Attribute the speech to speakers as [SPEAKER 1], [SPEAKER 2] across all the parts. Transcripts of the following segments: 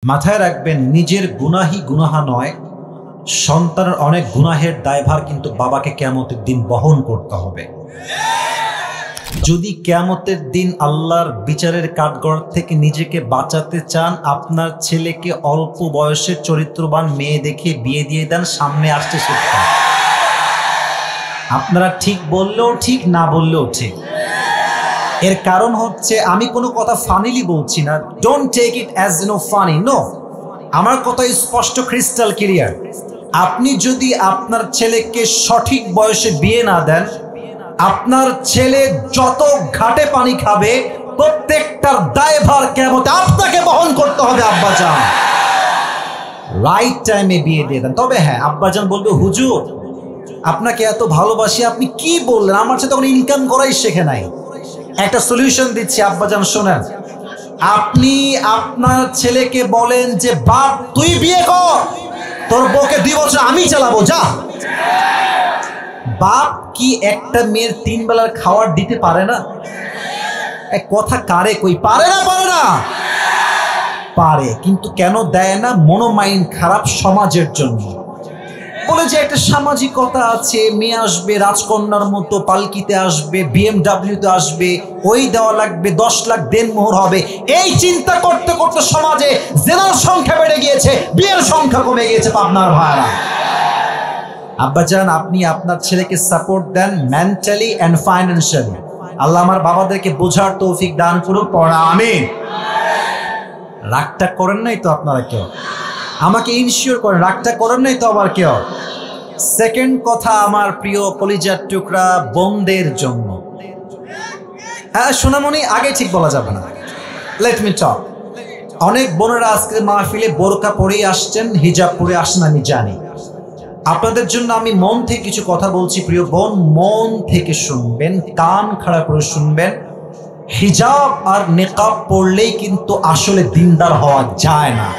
[SPEAKER 1] মাথায় রাখবেন, নিজের গুনাহই গুনাহা নয়, সন্তানের অনেক গুনাহের দায়ভার কিন্তু বাবাকে কিয়ামতের দিন বহন করতে হবে। যদি কিয়ামতের দিন আল্লাহর বিচারের কাঠগড় থেকে নিজেকে বাঁচাতে চান, আপনার ছেলেকে অল্প বয়সে চরিত্রবান মেয়ে দেখে বিয়ে দিয়ে দেন, সামনে আসতে শিক্ষা। আপনারা ঠিক বললেও ঠিক, না বললেও ঠিক। এর কারণ হচ্ছে, আমি কোনো কথা ফানিলি বলছি না, don't take it as funny, no. আমার কথা স্পষ্ট, ক্রিস্টাল ক্লিয়ার। আপনি যদি আপনার ছেলেকে সঠিক বয়সে বিয়ে না দেন, আপনার ছেলে যত ঘাটে পানি খাবে প্রত্যেকটার দায়ভার কিয়ামতে আপনাকে বহন করতে হবে। আব্বাজান রাইট টাইমে বিয়ে দিয়ে দেন। তবে হ্যাঁ, আব্বাজান বলবে, হুজুর আপনাকে এত ভালোবাসি, আপনি কি বললেন, আমার সাথে তখন ইনকাম করাই শেখে নাই। একটা সলিউশন দিচ্ছি আব্বাজান, শোনেন। আপনি আপনার ছেলেকে বলেন যে, বাপ তুই বিয়ে কর, তোর বউকে 2 বছর আমি চালাবো, যা। বাপ কি একটা মেয়ের 3 বেলার খাবার দিতে পারে না? এক কথা কারে কই, পারে না? পারে না? পারে, কিন্তু কেন দেয় না? মনোমাইন্ড খারাপ সমাজের জন্য। বলে যে একটা সামাজিকতা আছে, মেয়ে আসবে রাজকন্যার মতো, পালকিতে আসবে, BMW-তে আসবে, ওই দেওয়া লাগবে, 10 লাখ দেনমোহর হবে। এই চিন্তা করতে করতে সমাজে জেনার সংখ্যা বেড়ে গিয়েছে, বিয়ের সংখ্যা কমে গিয়েছে। পাবনার ভাইরা, আব্বাজান আপনি আপনার ছেলেকে সাপোর্ট দেন মেন্টালি অ্যান্ড ফাইন্যান্সিয়ালি। আল্লাহ আমার বাবাদেরকে বোঝার তৌফিক দান করুন, পড়া আমিন। রাগটা করেন নাই তো আপনারা কেউ? আমাকে ইনশিওর করেন, রাগটা করেন নাই তো আবার কেউ? সেকেন্ড কথা, আমার প্রিয় কলিজার টুকরা বোনদের জন্য, হ্যাঁ সোনামণি, আগে ঠিক বলা যাবে না, লেট মি টক। অনেক বোনেরা আজকের মাহফিলে বোরকা পরেই আসছেন, হিজাব পরে আসেন, আমি জানি। আপনাদের জন্য আমি মন থেকে কিছু কথা বলছি। প্রিয় বোন, মন থেকে শুনবেন, কান খাড়া করে শুনবেন। হিজাব আর নেকাব পড়লেই কিন্তু আসলে দিনদার হওয়া যায় না।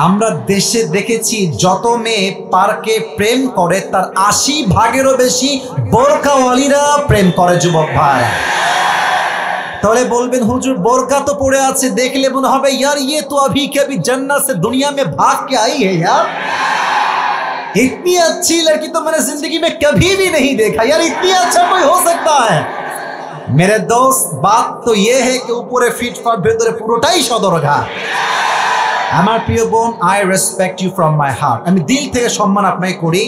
[SPEAKER 1] আমরা দেশে দেখেছি, যত মেয়ে পার্কে প্রেম করে তার 80 ভাগেরও বেশি বোরকাওয়ালিরা প্রেম করে। যুবক ভাই, তাহলে বলবেন, হুজুর বোরকা তো পড়ে আছে, দেখলে মনে হবে यार ये तो अभी के अभी जन्नत से दुनिया में भाग के आई है यार, इतनी अच्छी लड़की तो मैंने जिंदगी में कभी भी नहीं देखा यार, इतनी अच्छा कोई हो सकता है? मेरे दोस्त, बात तो ये है कि ऊपरे फिट फाट ভেতরে পুরোটাই সদরঘাট। আমার প্রিয় বোন, I respect you from my heart, আমি দিল থেকে সম্মান আপনাকে করি,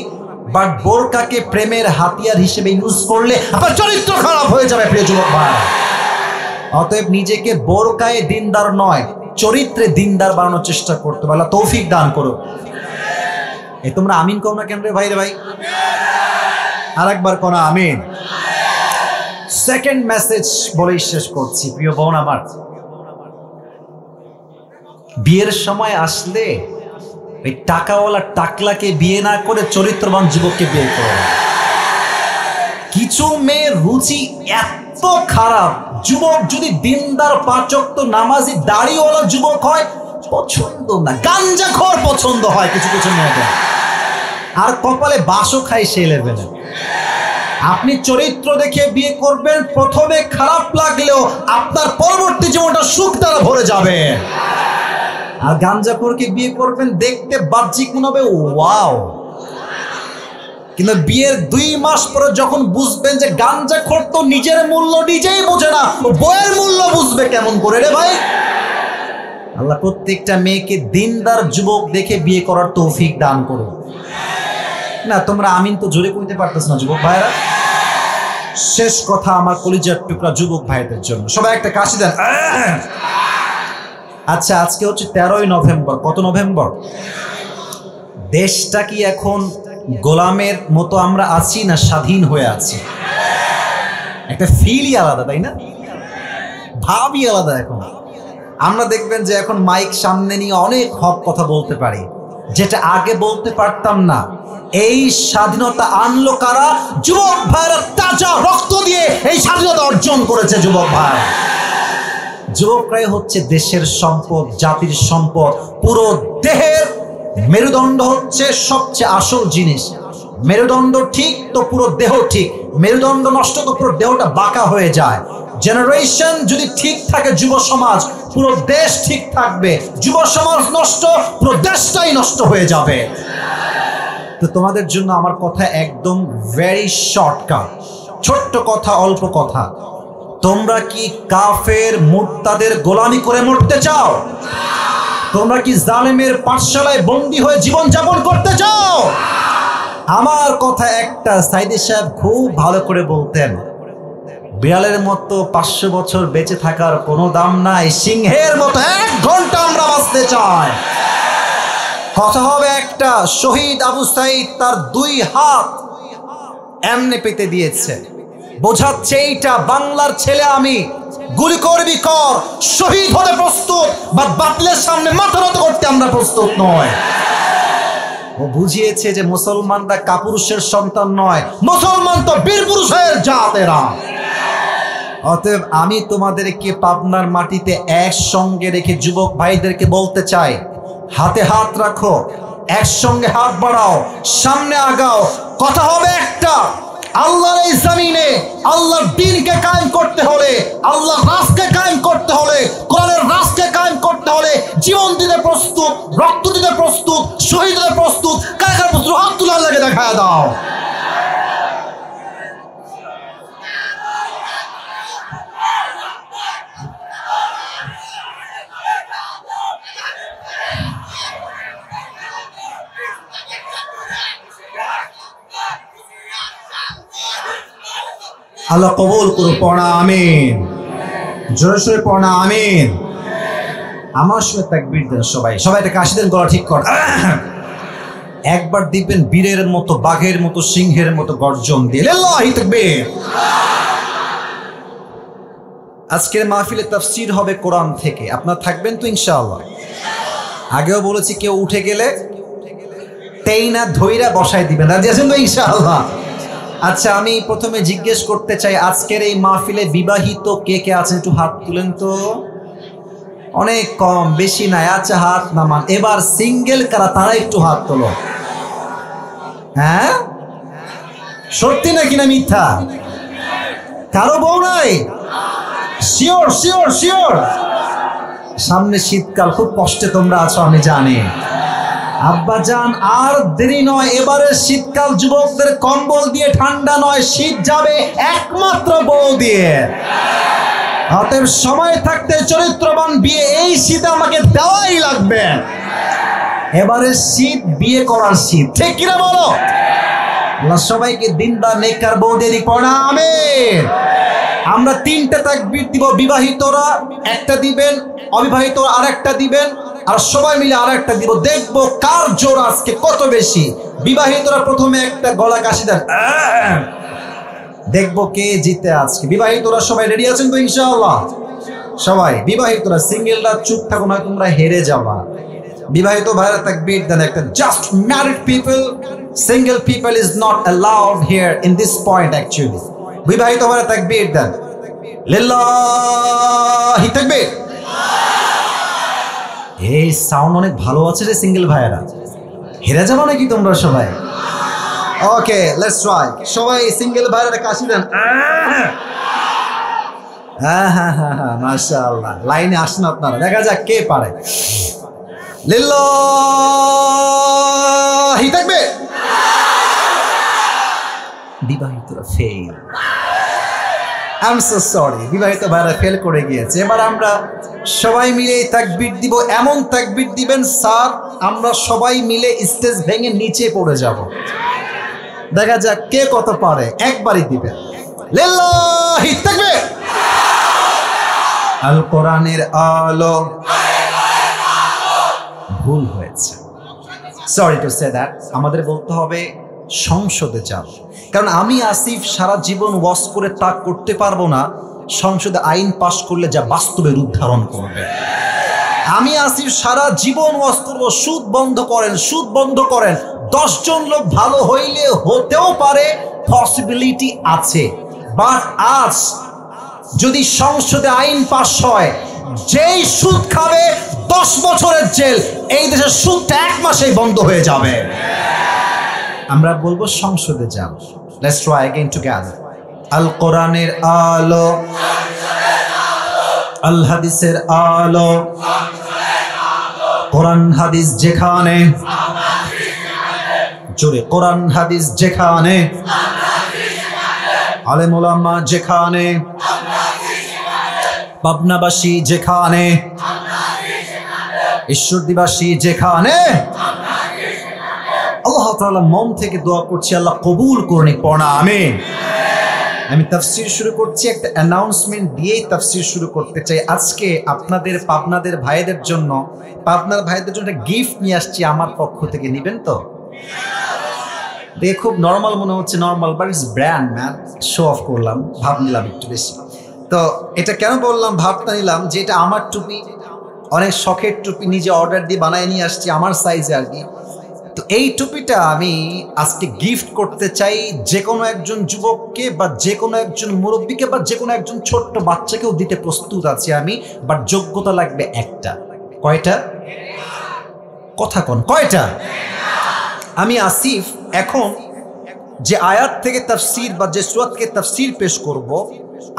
[SPEAKER 1] বাট বোরকাকে প্রেমের হাতিয়ার হিসেবে ইউজ করলে আপনার চরিত্র খারাপ হয়ে যাবে। প্রিয় যুবক ভাই, অতএব নিজেকে বোরকায় দিনদার নয়, চরিত্রে দিনদার বানানোর চেষ্টা করতে পারলে তৌফিক দান করো। এই তোমরা আমিন কও না কেন রে ভাই? রে ভাই, আরেকবার কোন আমিন। সেকেন্ড মেসেজ বলেই শেষ করছি। প্রিয় বোন আমার, বিয়ের সময় আসলে ওই টাকাওয়ালা টাকলাকে বিয়ে না করে চরিত্রবান যুবককে বিয়ে করো। কিছু মেয়ের রুচি এত খারাপ, যুবক যদি দিনদার, 5 ওয়াক্ত নামাজি, দাড়িওয়ালা যুবক হয় পছন্দ না, গাঞ্জাখোর পছন্দ হয় কিছু কিছু মেয়েদের, আর কপালে বাসও খায় সেই লেভেলে। আপনি চরিত্র দেখে বিয়ে করবেন, প্রথমে খারাপ লাগলেও আপনার পরবর্তী জীবনটা সুখ দ্বারা ভরে যাবে। আর গাঞ্জাখোরকে বিয়ে করবেন, দেখতে বাহ্যিক মনে হবে ওয়াও, কিন্তু বিয়ের 2 মাস পরে যখন বুঝবেন যে গাঞ্জাখোর তো নিজের মূল্য নিজেই বোঝে না, বইয়ের মূল্য বুঝবে কেমন করে রে ভাই? আল্লাহ প্রত্যেকটা মেয়েকে দিনদার যুবক দেখে বিয়ে করার তৌফিক দান করুন। না তোমরা আমিন তো জোরে কইতে পারতেছ না যুবক ভাইরা। শেষ কথা আমার কলিজার টুকরা যুবক ভাইদের জন্য, সবাই একটা কাশি দেন। আচ্ছা, আজকে হচ্ছে 13ই নভেম্বর। কত নভেম্বর? দেশটা কি এখন গোলামের মতো আমরা আছি, না স্বাধীন হয়ে আছি? একটা ফিলই আলাদা, তাই না? ভাবই আলাদা। এখন আমরা দেখবেন যে এখন মাইক সামনে নিয়ে অনেক হক কথা বলতে পারি, যেটা আগে বলতে পারতাম না। এই স্বাধীনতা আনলো কারা? যুবক ভাইরা তাজা রক্ত দিয়ে এই স্বাধীনতা অর্জন করেছে। যুবক ভাই, যুবকরাই হচ্ছে দেশের সম্পদ, জাতির সম্পদ। পুরো দেহের মেরুদণ্ড হচ্ছে সবচেয়ে আসল জিনিস। মেরুদণ্ড ঠিক তো পুরো দেহ ঠিক, মেরুদণ্ড নষ্ট তো পুরো দেহটা বাঁকা হয়ে যায়। জেনারেশন যদি ঠিক থাকে, যুব সমাজ, পুরো দেশ ঠিক থাকবে। যুব সমাজ নষ্ট, পুরো দেশটাই নষ্ট হয়ে যাবে। তো তোমাদের জন্য আমার কথা একদম ভেরি শর্টকাট, ছোট্ট কথা, অল্প কথা। তোমরা কি কাফের মুরতাদের গোলামি করে মরতে চাও? তোমরা কি জালেমের পাঠশালায় বন্দী হয়ে জীবন যাপন করতে চাও? আমার কথা একটা, সাইদি সাহেব খুব ভালো করে বলতেন, বিড়ালের মতো 500 বছর বেঁচে থাকার কোনো দাম নাই, সিংহের মতো 1 ঘন্টা আমরা বাঁচতে চাই। কথা হবে একটা, শহীদ আবু সাইদ তার 2 হাত এমনে পেতে দিয়েছে, বোঝাচ্ছে এইটা বাংলার ছেলে আমি, গুলি করবি কর, শহীদ হতে প্রস্তুত, বা বাতিলের সামনে মাথা নত করতে আমরা প্রস্তুত নয়। ও বুঝিয়েছে যে মুসলমানরা কাপুরুষের সন্তান নয়, মুসলমান তো বীর পুরুষের জাতেরা। অতএব আমি তোমাদেরকে পাবনার মাটিতে একসঙ্গে রেখে যুবক ভাইদেরকে বলতে চাই, হাতে হাত রাখো, একসঙ্গে হাত বাড়াও, সামনে আগাও। কথা হবে একটা, আল্লাহর এই জমিনে আল্লাহর দ্বীনকে কায়েম করতে হলে, আল্লাহর রাষ্ট্রকে কায়েম করতে হলে, কোরআনের রাষ্ট্রকে কায়েম করতে হলে জীবন দিতে প্রস্তুত, রক্ত দিতে প্রস্তুত, শহীদ হতে প্রস্তুত। কার প্রস্তুত? হাত তুলে আল্লাহকে দেখায় দাও। আল্লাহ কবুল করুন, পড়া আমিন, জোরে সোরে পড়া আমিন। আমার সঙ্গে তাকবীর দেন সবাই, সবাই একটা কাশি দেন, গলা ঠিক কর। একবার দিবেন বীরের মতো, বাঘের মতো, সিংহের মতো গর্জন দিয়ে, লিল্লাহি তাকবীর। আজকের মাহফিলে তাফসীর হবে কোরআন থেকে, আপনারা থাকবেন তো ইনশাআল্লাহ? আগেও বলেছি, কেউ উঠে গেলে তেইনা ধইরা বসায় দিবেন, রাজি আছেন তো ইনশাআল্লাহ? আচ্ছা, আমি প্রথমে জিজ্ঞেস করতে চাই, আজকের এই মাহফিলে বিবাহিত কে কে আছেন? একটু হাত তুলেন তো। অনেক কম, বেশি নাই। আচ্ছা, হাত নামান। এবার সিঙ্গেল কারা, তারা একটু হাত তোলো। হ্যাঁ, সত্যি নাকি না মিথ্যা? কারো বউ নাই? Sure sure sure? সামনে শীতকাল, খুব কষ্টে তোমরা আছো আমি জানি। আব্বাজান আর দেরি নয়, এবারে শীতকাল যুবকদের কম্বল দিয়ে ঠান্ডা নয়, শীত যাবে একমাত্র বউ দিয়ে। অতএব সময় থাকতে চরিত্রবান বিয়ে এই শীতে আমাকে দেওয়াই লাগবে। এবারে শীত বিয়ে করার শীত, ঠিক কিনা বলো? আল্লাহ সবাইকে দিনদার নেককার বউ দিয়ে পড়া আমিন। আমরা 3টা তাকবীর দিব, বিবাহিতরা একটা দিবেন, অবিবাহিতরা আরেকটা দিবেন, আর সবাই মিলে আরেকটা দিব। দেখবো কার জোর আজকে কত বেশি। বিবাহিতরা প্রথমে একটা গলা কাশি দেন, দেখবো কে জিতে আজকে। বিবাহিতরা সবাই রেডি আছেন তো ইনশাআল্লাহ? সবাই বিবাহিতরা, সিঙ্গেলরা চুপ থাকো না, তোমরা হেরে যাবা। বিবাহিত ভাইরা তাকবীর দেন একটা। Just married people, single people is not allowed here in this point actually. বিবাহিত ভাইরা তাকবীর দেন, লিল্লাহি তাকবীর। এই সাউন্ড অনেক ভালো আছে রে সিঙ্গেল ভাইরা, হেরে যাবো নাকি তোমরা সবাই? ওকে, লেটস ট্রাই। সবাই সিঙ্গেল ভাইরা কাশি দেন। হ্যাঁ হ্যাঁ হ্যাঁ হ্যাঁ, মাশাআল্লাহ। লাইনে আসেন আপনারা, দেখা যাক কে পারে। লিল্লাহি তাকবীর। বিবাহিতরা fail. I am so sorry, বিবাহিত ভাইরা ফেল করে গিয়েছে। এবার আমরা সবাই মিলে তাকবীর দিব, এমন তাকবীর দিবেন স্যার আমরা সবাই মিলে স্টেজ ভেঙে নিচে পড়ে যাব। দেখা যাক কে কত পারে, একবারই দিবেন। লিল্লাহি তাকবীর। আল কোরআনের আলো। ভুল হয়েছে, সরি টু সে দ্যাট। আমাদের বলতে হবে সংসদে যাব, কারণ আমি আসিফ সারা জীবন ওয়াজ করে তা করতে পারবো না সংসদে আইন পাশ করলে যা বাস্তবে রূপ ধারণ করবে। আমি আসিফ সারা জীবন ওয়াজ করবো, সুদ বন্ধ করেন, সুদ বন্ধ করেন। 10 জন লোক ভালো হইলে হতেও পারে, পসিবিলিটি আছে। বাট আজ যদি সংসদে আইন পাশ হয়, যেই সুদ খাবে 10 বছরের জেল, এই দেশের সুদটা 1 মাসেই বন্ধ হয়ে যাবে। আমরা বলবো সংসদে যাব। Let's try again together. আল কোরআনের আলো। আল হাদিসের আলো, কোরআন হাদিস যেখানে, জোরে কোরআন হাদিস যেখানে, আলেম ওলামা যেখানে, পাবনাবাসী যেখানে, ঈশ্বরদীবাসী যেখানে, আল্লাহ তাআলা মন থেকে দোয়া করছি, আল্লাহ কবুল করুন। পড়া আমিন। আমি তাফসীর শুরু করছি, একটা অ্যানাউন্সমেন্ট দিয়েই তাফসীর শুরু করতে চাই। আজকে আপনাদের পাবনাদের ভাইদের জন্য, পাবনার ভাইদের জন্য একটা গিফট নিয়ে আসছি আমার পক্ষ থেকে। নেবেন তো? দেখে খুব নর্মাল মনে হচ্ছে, normal, but it's brand man. Show off করলাম, ভাব নিলাম একটু বেশি। তো এটা কেন বললাম, ভাবটা নিলাম যে এটা আমার টুপি, অনেক শখের টুপি, নিজে অর্ডার দিয়ে বানায় নিয়ে আসছি আমার সাইজে আর কি। তো এই টুপিটা আমি আজকে গিফট করতে চাই যে কোনো একজন যুবককে, বা যে কোনো একজন মুরব্বীকে, বা যে কোনো একজন ছোট্ট বাচ্চাকেও দিতে প্রস্তুত আছি আমি। বাট যোগ্যতা লাগবে একটা। কয়টা? কথা কোন কয়টা? আমি আসিফ এখন যে আয়াত থেকে তাফসীর বা যে সূরা থেকে তাফসীর পেশ করব,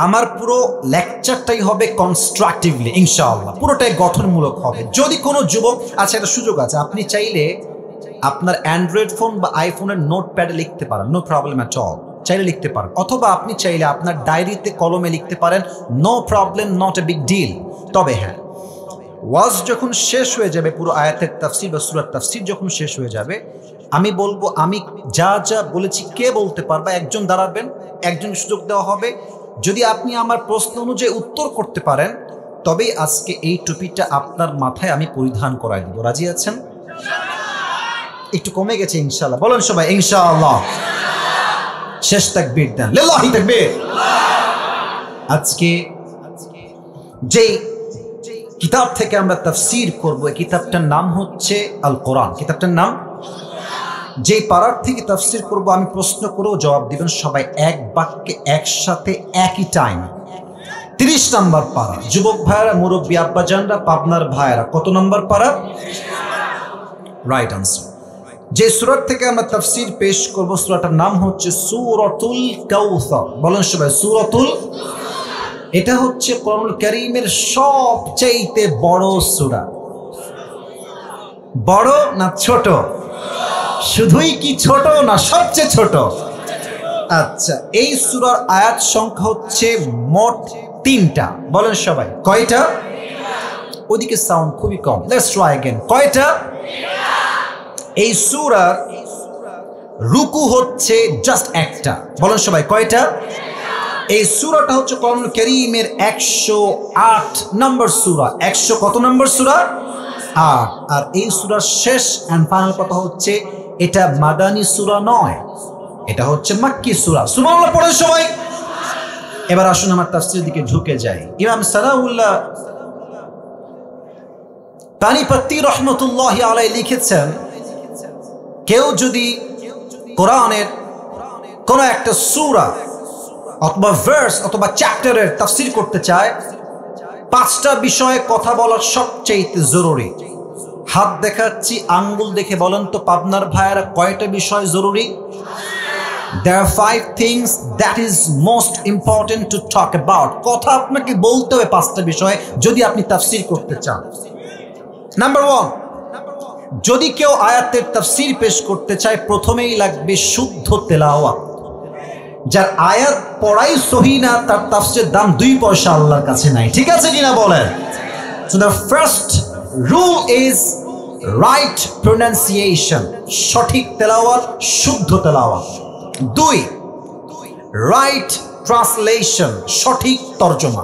[SPEAKER 1] আমার পুরো লেকচারটাই হবে কনস্ট্রাকটিভলি ইনশাআল্লাহ, পুরোটাই গঠনমূলক হবে। যদি কোনো যুবক, আচ্ছা একটা সুযোগ আছে, আপনি চাইলে আপনার অ্যান্ড্রয়েড ফোন বা আইফোনের নোটপ্যাডে লিখতে পারেন, নো প্রবলেম অ্যাট অল, চাইলে লিখতে পারেন। অথবা আপনি চাইলে আপনার ডায়েরিতে কলমে লিখতে পারেন, no problem, not a big deal. তবে হ্যাঁ, ওয়াজ যখন শেষ হয়ে যাবে, পুরো আয়াতের তাফসীর বা সূরার তাফসীর যখন শেষ হয়ে যাবে, আমি বলবো আমি যা যা বলেছি কে বলতে পারবা, একজন দাঁড়াবেন, একজন সুযোগ দেওয়া হবে। যদি আপনি আমার প্রশ্ন অনুযায়ী উত্তর করতে পারেন, তবেই আজকে এই টুপিটা আপনার মাথায় আমি পরিধান করাই দিব। রাজি আছেন? একটু কমে গেছে ইনশাআল্লাহ, বলেন সবাই ইনশাআল্লাহ। শেষ তাকবীর দেন, লিল্লাহি তাকবীর। আজকে যেই কিতাব থেকে আমরা তাফসীর করব, এই কিতাবটার নাম হচ্ছে আল কোরআন। কিতাবটার নাম, যে পারার থেকে তাফসীর করব আমি প্রশ্ন করেও জবাব দিবেন সবাই এক বাক্যে একসাথে একই টাইম। 30 নম্বর পারা। যুবক ভাইয়েরা, মুরব্বী আব্বাজানরা, পাবনার ভাইয়েরা, কত নম্বর পারা? Right answer. যে সূরার থেকে আমরা তাফসীর পেশ করব, সূরাটার নাম হচ্ছে সূরাতুল কাউসার। বলেন সবাই সূরাতুল। এটা হচ্ছে কোরআনুল কারীমের সবচেয়ে বড় সূরা। বড় না ছোট? শুধুই কি ছোট না সবচেয়ে ছোট? আচ্ছা, এই সূরার আয়াত সংখ্যা হচ্ছে মোট 3টা। বলেন সবাই কয়টা? ওদিকে সাউন্ড খুবই কম, লেটস ট্রাই अगेन। কয়টা? এই সূরার রুকু হচ্ছে জাস্ট একটা। বলেন সবাই কয়টা? এই সূরাটা হচ্ছে কোরআনুল কারীমের 108 নম্বর সূরা। 100 কত নম্বর সূরা? 8। আর এই সূরার শেষ এন্ড ফাইনাল কথা হচ্ছে, এটা মাদানী সূরা নয়, এটা হচ্ছে মাক্কি সূরা। সুবহানাল্লাহ পড়েন সবাই। এবার আসুন আমার তাফসীরের দিকে ঢুকে যাই। ইমাম সানাউল্লাহ পানিপত্তি রহমতুল্লাহি আলাইহি লিখেছেন, কেউ যদি কোরআনের কোন একটা সূরা অথবা ভার্স অথবা চ্যাপ্টারের তাফসীর করতে চায়, 5টা বিষয়ে কথা বলা সবচেয়ে জরুরি। হাত দেখাচ্ছি, আঙ্গুল দেখে বলেন তো পাবনার ভাইয়েরা কয়টা বিষয় জরুরি? There are 5 things that is most important to talk about. কথা আপনাকে বলতে হবে 5টা বিষয় যদি আপনি তাফসীর করতে চান। নাম্বার 1, যদি কেউ আয়াতের তাফসীর পেশ করতে চায়, প্রথমেই লাগবে শুদ্ধ তেলাওয়াত। যার আয়াত পড়াই সহি না, তার তাফসীরের দাম 2 পয়সা আল্লাহর কাছে নাই। ঠিক আছে কিনা বলেন? So the first rule is right pronunciation, সঠিক তেলাওয়াত, শুদ্ধ তেলাওয়াত। 2, right translation, সঠিক তরজমা।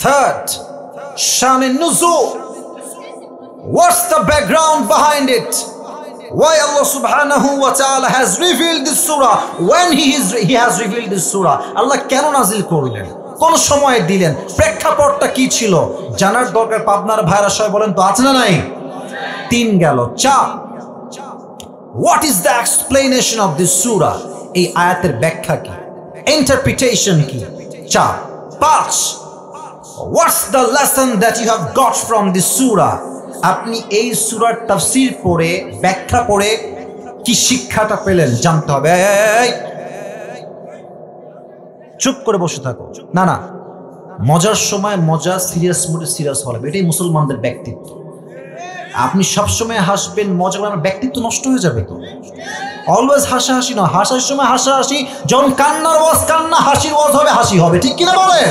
[SPEAKER 1] 3rd, Shaan নুজুল, what's the background behind it? Why Allah subhanahu wa ta'ala has revealed this surah when he has revealed this surah? Allah কেন নাজিল করলেন, কোন সময়ে দিলেন, প্রেক্ষাপটটা কি ছিল, জানার দরকার। পাবনার ভাইরা সবাই বলেন তো আছে না নাই? 3 গেল। 4, what is the explanation of this surah? এই আয়াতের ব্যাখ্যা কি, ইন্টারপ্রিটেশন কি? 4, 5, what's the lesson that you have got from this surah? আপনি এই সূরার তাফসীর পড়ে, ব্যাখ্যা পড়ে কি শিক্ষাটা পেলেন জানতে হবে। চুপ করে বসে থাকো, না না মজার সময় মজা, সিরিয়াস মুডে সিরিয়াস হলে, এটাই মুসলমানদের ব্যক্তিত্ব। আপনি সবসময় হাসবেন, মজা করার ব্যক্তিত্ব নষ্ট হয়ে যাবে তো। অলওয়েজ হাসাহাসি না, হাসার সময় হাসাহাসি, যখন কান্নার ওয়াজ কান্না, হাসির ওয়াজ হবে হাসি হবে, ঠিক কিনা বলে?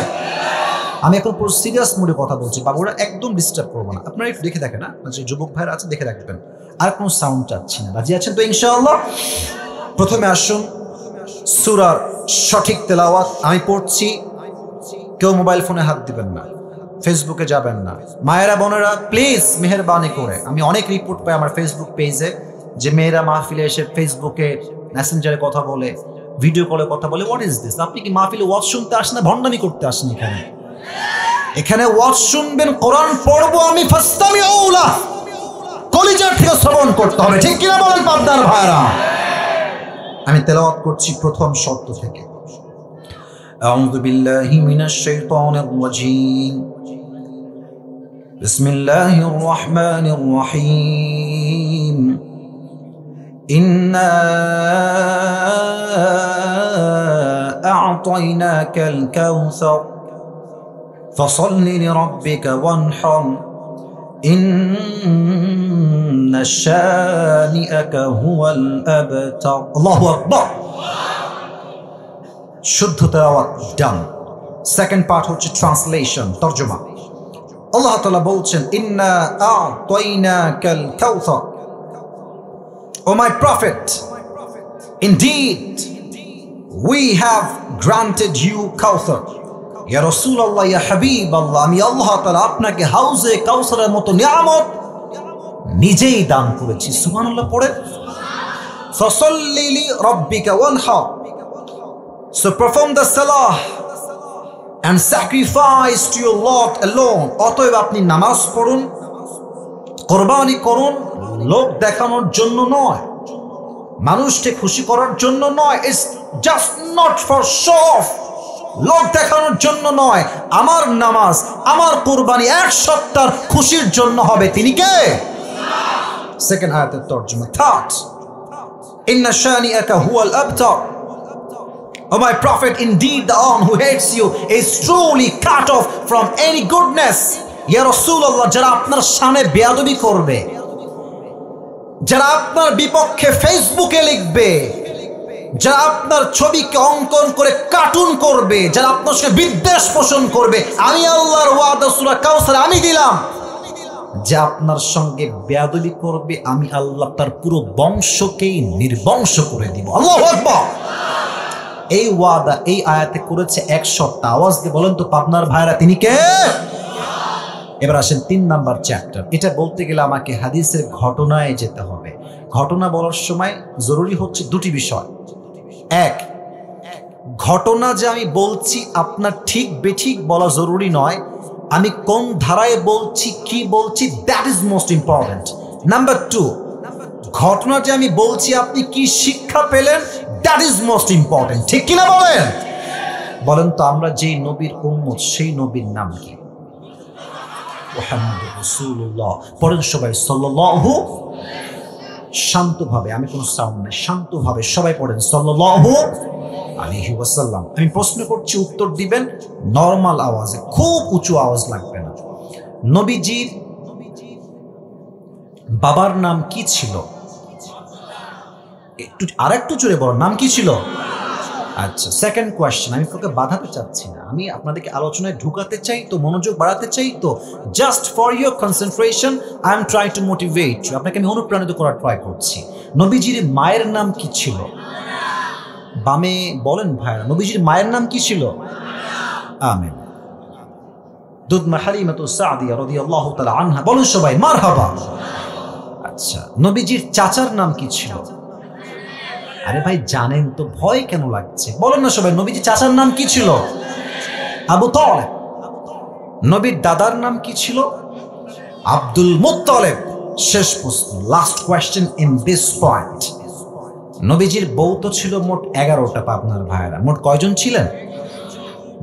[SPEAKER 1] আমি এখন পুরো সিরিয়াস মুডে কথা বলছি, বাবুরা একদম ডিস্টার্ব করবো না। আপনারা একটু দেখে দেখেন, না যে যুবক ভাইরা আছে দেখে রাখবেন, আর কোনো সাউন্ড চাচ্ছি না। রাজি আছেন তো ইনশাআল্লাহ? প্রথমে আসুন সূরার সঠিক তেলাওয়াত আমি পড়ছি। কেউ মোবাইল ফোনে হাত দিবেন না, ফেসবুকে যাবেন না। মায়েরা বোনেরা প্লিজ মেহেরবানি করে, আমি অনেক রিপোর্ট পাই আমার ফেসবুক পেজে যে মেয়েরা মাহফিলে এসে ফেসবুকে মেসেঞ্জারে কথা বলে, ভিডিও কলে কথা বলে। What is this? আপনি কি মাহফিলে ওয়াজ শুনতে আসেন না ভণ্ডামি করতে আসেন? এখানে ওয়াজ শুনবেন, কোরআন পড়বো আমি, ফাস্তামিউ লাহ, কলিজার থেকে শ্রবণ করতে হবে, ঠিক কিনা বলেন পাবনার ভাইরা? আমি তেলাওয়াত করছি প্রথম শর্ত থেকে। আউযু বিল্লাহি মিনাশ শাইতানির রাজীম। বিসমিল্লাহির রহমানির রহিম। ইন্না আ'তাইনাকাল কাউসার ফাসাল্লি লিরাব্বিকা ওয়ানহার ইন্না শানিআকা হুয়াল আবতার। আল্লাহু আকবার। শুদ্ধ তেলাওয়াত ডান। সেকেন্ড পার্ট হচ্ছে ট্রান্সলেশন, তরজমা। আল্লাহ তাআলা বলছেন, ইন্না আ'তাইনাকাল কাউসার, O my prophet, indeed we have granted you Kauthar. Ya Rasulullah, ya Habib Allah, আমি আল্লাহ তাআলা আপনাকে হাউজে কাউসারের মতো নিয়ামত নিজেই দান করেছি। সুবহানাল্লাহ পড়ে। ফাসাল্লি লিরাব্বিকা ওয়ানহার, so perform the salah and sacrifice to your Lord alone. অতএব আপনি নামাজ পড়ুন, কোরবানি করুন, লোক দেখানোর জন্য নয়, মানুষকে খুশি করার জন্য নয়। It's just not for show off, লোক দেখানোর জন্য নয়। আমার নামাজ, আমার কোরবানি এক সপ্তাহ খুশির জন্য হবে। তিনি কে? সেকেন্ড আয়াতের তরজমা। থার্ড, ইন্না শানিআকা হুয়াল আবতার, O my prophet, indeed the one who hates you is truly cut off from any goodness. Ya Rasulullah, যারা আপনার সামনে বেয়াদবি করবে, যারা আপনার বিপক্ষে ফেসবুকে লিখবে, যারা আপনার ছবিকে অঙ্কন করে কার্টুন করবে, যারা আপনার সঙ্গে বিদ্বেষ পোষণ করবে, আমি আল্লাহর ওয়াদা সূরা কাউসার আমি দিলাম, যে আপনার সঙ্গে বেয়াদবি করবে, আমি আল্লাহ তার পুরো বংশকেই নির্বংশ করে দিব। আল্লাহু আকবার। এই ওয়াদা এই আয়াতে করেছে এক সপ্তাহ। আওয়াজ দিয়ে বলেন তো পাবনার ভাইরা, তিনি কে? এবার আসেন 3 নাম্বার চ্যাপ্টার। এটা বলতে গেলে আমাকে হাদিসের ঘটনায় যেতে হবে। ঘটনা বলার সময় জরুরি হচ্ছে দুটি বিষয়। এক, ঘটনা যে আমি বলছি আপনার ঠিক বেঠিক বলা জরুরি নয়, আমি কোন ধারায় বলছি, কি বলছি, that is most important. Number 2, ঘটনা যে আমি বলছি আপনি কি শিক্ষা পেলেন, দ্যাট ইজ মোস্ট ইম্পর্টেন্ট, ঠিক কিনা বলেন? বলেন তো আমরা যেই নবীর উম্মত, সেই নবীর নাম কি? মুহাম্মদুর রাসূলুল্লাহ। পড়েন সবাই সাল্লাল্লাহু। শান্তভাবে, আমি কোনো সাউন্ড নাই, শান্তভাবে সবাই পড়েন সাল্লাল্লাহু আলাইহি ওয়াসাল্লাম। আমি প্রশ্ন করছি, উত্তর দিবেন নরমাল আওয়াজে, খুব উঁচু আওয়াজ লাগবে না। নবীজির বাবার নাম কি ছিল? একটু আরেকটু জোরে বলো, নাম কি ছিল? আচ্ছা, সেকেন্ড কোয়েশ্চেন। আমি কাউকে বাধাতে চাচ্ছি না, আমি আপনাদেরকে আলোচনায় ঢুকাতে চাই তো, মনোযোগ বাড়াতে চাই তো। Just for your concentration I am trying to motivate you, আপনাকে আমি অনুপ্রাণিত করার ট্রাই করছি। নবীজির মায়ের নাম কি ছিল? বামে বলেন ভাইরা, নবীজির মায়ের নাম কি ছিল? আমিন। দুধমা হালিমাতু সাদিয়া রাদিয়াল্লাহু তাআলা আনহা, বলুন সবাই মারহাবা। আচ্ছা, নবীজির চাচার নাম কি ছিল? আরে ভাই জানেন তো, ভয় কেন লাগছে? বলেন না সবাই, নবীজি চাচার নাম কি ছিল? আবু তালেব। নবীর দাদার নাম কি ছিল? Abdul Muttalib. শেষ প্রশ্ন, last question in this point. নবীজির বউ তো ছিল মোট 11টা। পাবনার ভাইরা, মোট কয়জন ছিলেন?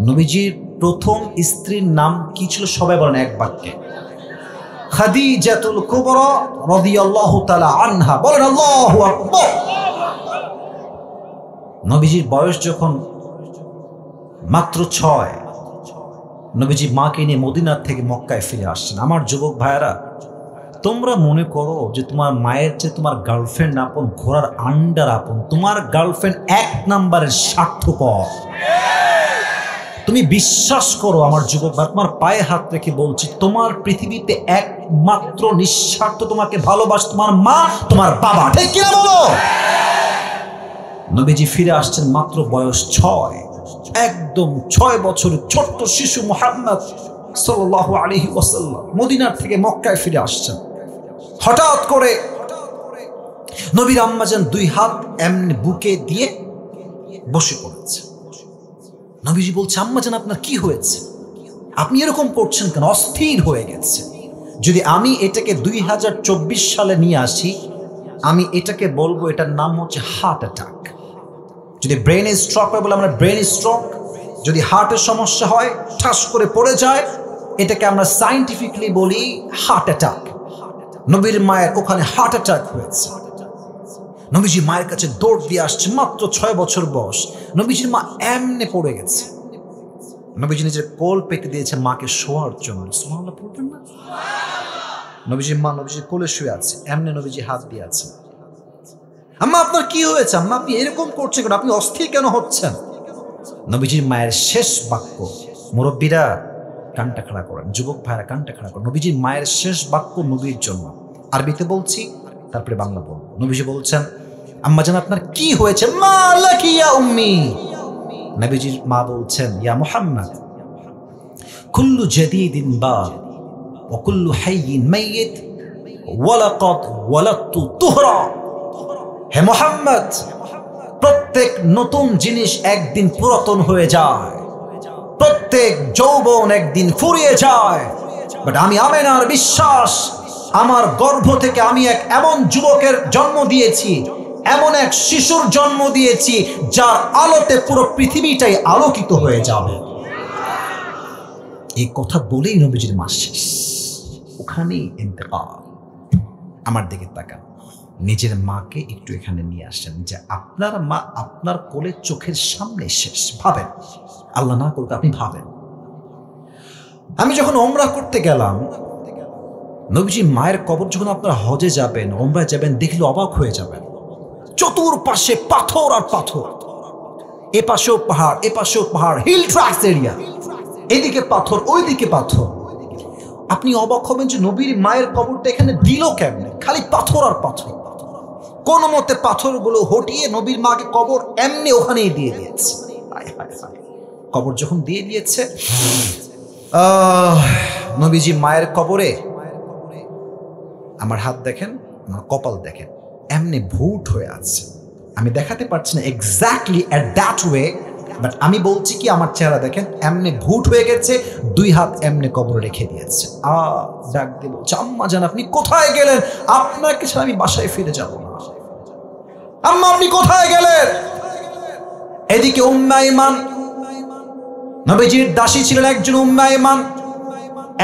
[SPEAKER 1] নবীজির প্রথম স্ত্রীর নাম কি ছিল? সবাই বলেন এক বাক্যে। খাদিজাতুল কুবরা রাদিয়াল্লাহু তাআলা আনহা। বলেন আল্লাহু আকবার। নবীজির বয়স যখন মাত্র 6, নবীজি মাকে নিয়ে মদিনার থেকে মক্কায় ফিরে আসছেন। আমার যুবক ভাইয়েরা, তোমরা মনে করো যে তোমার মায়ের চেয়ে তোমার গার্লফ্রেন্ড আপন, ঘোড়ার আন্ডার আপন। তোমার গার্লফ্রেন্ড 1 নম্বরের স্বার্থপর। তুমি বিশ্বাস করো আমার যুবক ভাই, তোমার পায়ে হাত রেখে বলছি, তোমার পৃথিবীতে একমাত্র নিঃস্বার্থ তোমাকে ভালোবাসে তোমার মা, তোমার বাবা। ঠিক কিনা বলো? নবীজি ফিরে আসছেন মাত্র বয়স 6, একদম 6 বছরের ছোট্ট শিশু মুহাম্মদ সাল্লাল্লাহু আলাইহি ওয়াসাল্লাম মদিনার থেকে মক্কায় ফিরে আসছেন। হঠাৎ করে নবীর আম্মাজান 2 হাত এমনি বুকে দিয়ে বসে পড়েছে। নবীজি বলছে, আম্মাজান আপনার কি হয়েছে? আপনি এরকম করছেন কেন? অস্থির হয়ে গেছে। যদি আমি এটাকে 2024 সালে নিয়ে আসি, আমি এটাকে বলবো এটার নাম হচ্ছে হার্ট অ্যাটাক। যদি ব্রেন স্ট্রোক হয় বলে আমরা ব্রেন স্ট্রোক। যদি হার্টের সমস্যা হয়, ঠাস করে পড়ে যায়, এটাকে আমরা সায়েন্টিফিকলি বলি হার্ট অ্যাটাক। নবীর মায়ের ওখানে হার্ট অ্যাটাক হয়েছে। নবীজি মায়ের কাছে দৌড় দিয়ে আসছে, মাত্র 6 বছর বয়স। নবীজির মা এমনে পড়ে গেছে। নবীজি নিজের কোল পেতে দিয়েছে মাকে শোয়ার জন্য। সুবহানাল্লাহ পড়বেন না? নবীজির মা নবীজির কোলে শুয়ে আছে, এমনে নবীজি হাত দিয়ে আছে। আম্মা আপনার কি হয়েছে? আম্মা আপনি এরকম করছেন কেন? আপনি অস্থির কেন হচ্ছেন? নবীজির মায়ের শেষ বাক্য, মুরব্বীরা কানটা খাড়া করেন, যুবক ভাইরা কানটা খাড়া করেন। নবীজির মায়ের শেষ বাক্য নবীর জন্য, আরবিতে বলছি, তারপরে বাংলা বলবো। নবীজি বলছেন, আম্মা জান আপনার কি হয়েছে? মা লাকি ইয়া উম্মি। নবীজির মা বলছেন, ইয়া মুহাম্মদ, কুল্লু জাদীদিন বাদ ওয়া কুল্লু হাইয়িন মাইয়িত ওয়া লাকাদ ওয়ালাদতু তুহরা। হে মুহাম্মদ, প্রত্যেক নতুন জিনিস একদিন পুরাতন হয়ে যায়, প্রত্যেক যৌবন একদিন ফুরিয়ে যায়। বাট আমি আমেনার বিশ্বাস, আমার গর্ভ থেকে আমি এক এমন যুবকের জন্ম দিয়েছি, এমন এক শিশুর জন্ম দিয়েছি যার আলোতে পুরো পৃথিবীটাই আলোকিত হয়ে যাবে। এই কথা বলেই নবীজির মা শেষ, ওখানেই ইন্তেকাল। আমার দিকে তাকান, নিজের মাকে একটু এখানে নিয়ে আসেন যে আপনার মা আপনার কোলে চোখের সামনে শেষ। ভাবেন, আল্লাহ না করুক, আপনি ভাবেন। আমি যখন ওমরা করতে গেলাম, নবীজি মায়ের কবর যখন আপনারা হজে যাবেন, ওমরায় যাবেন, দেখলে অবাক হয়ে যাবেন। চতুর্পাশে পাথর আর পাথর, এ পাশেও পাহাড়, এ পাশেও পাহাড়, হিল ট্রাক্স এরিয়া, এদিকে পাথর, ওইদিকে পাথর। আপনি অবাক হবেন যে নবীর মায়ের কবরটা এখানে দিল কেমনে? খালি পাথর আর পাথর। কোন মতে পাথরগুলো হটিয়ে নবীর মাকে কবর এমনি ওখানেই দিয়ে দিয়েছে। কবর যখন দিয়ে দিয়েছে, নবীজি মায়ের কবরে, আমার হাত দেখেন, আমার কপাল দেখেন, এমনি ভুট হয়ে আছে। আমি দেখাতে পারছি না exactly at that way, but আমি বলছি কি, আমার চেহারা দেখেন এমনি ভুট হয়ে গেছে, 2 হাত এমনি কবরে রেখে দিয়েছে। ডাক দিয়ে বলছে, আম্মা জান আপনি কোথায় গেলেন? আপনাকে ছাড়া আমি বাসায় ফিরে যাব না। আম্মা আপনি কোথায় গেলেন? এদিকে উম্মে আইমান, নবীজির দাসী ছিলেন একজন উম্মে আইমান,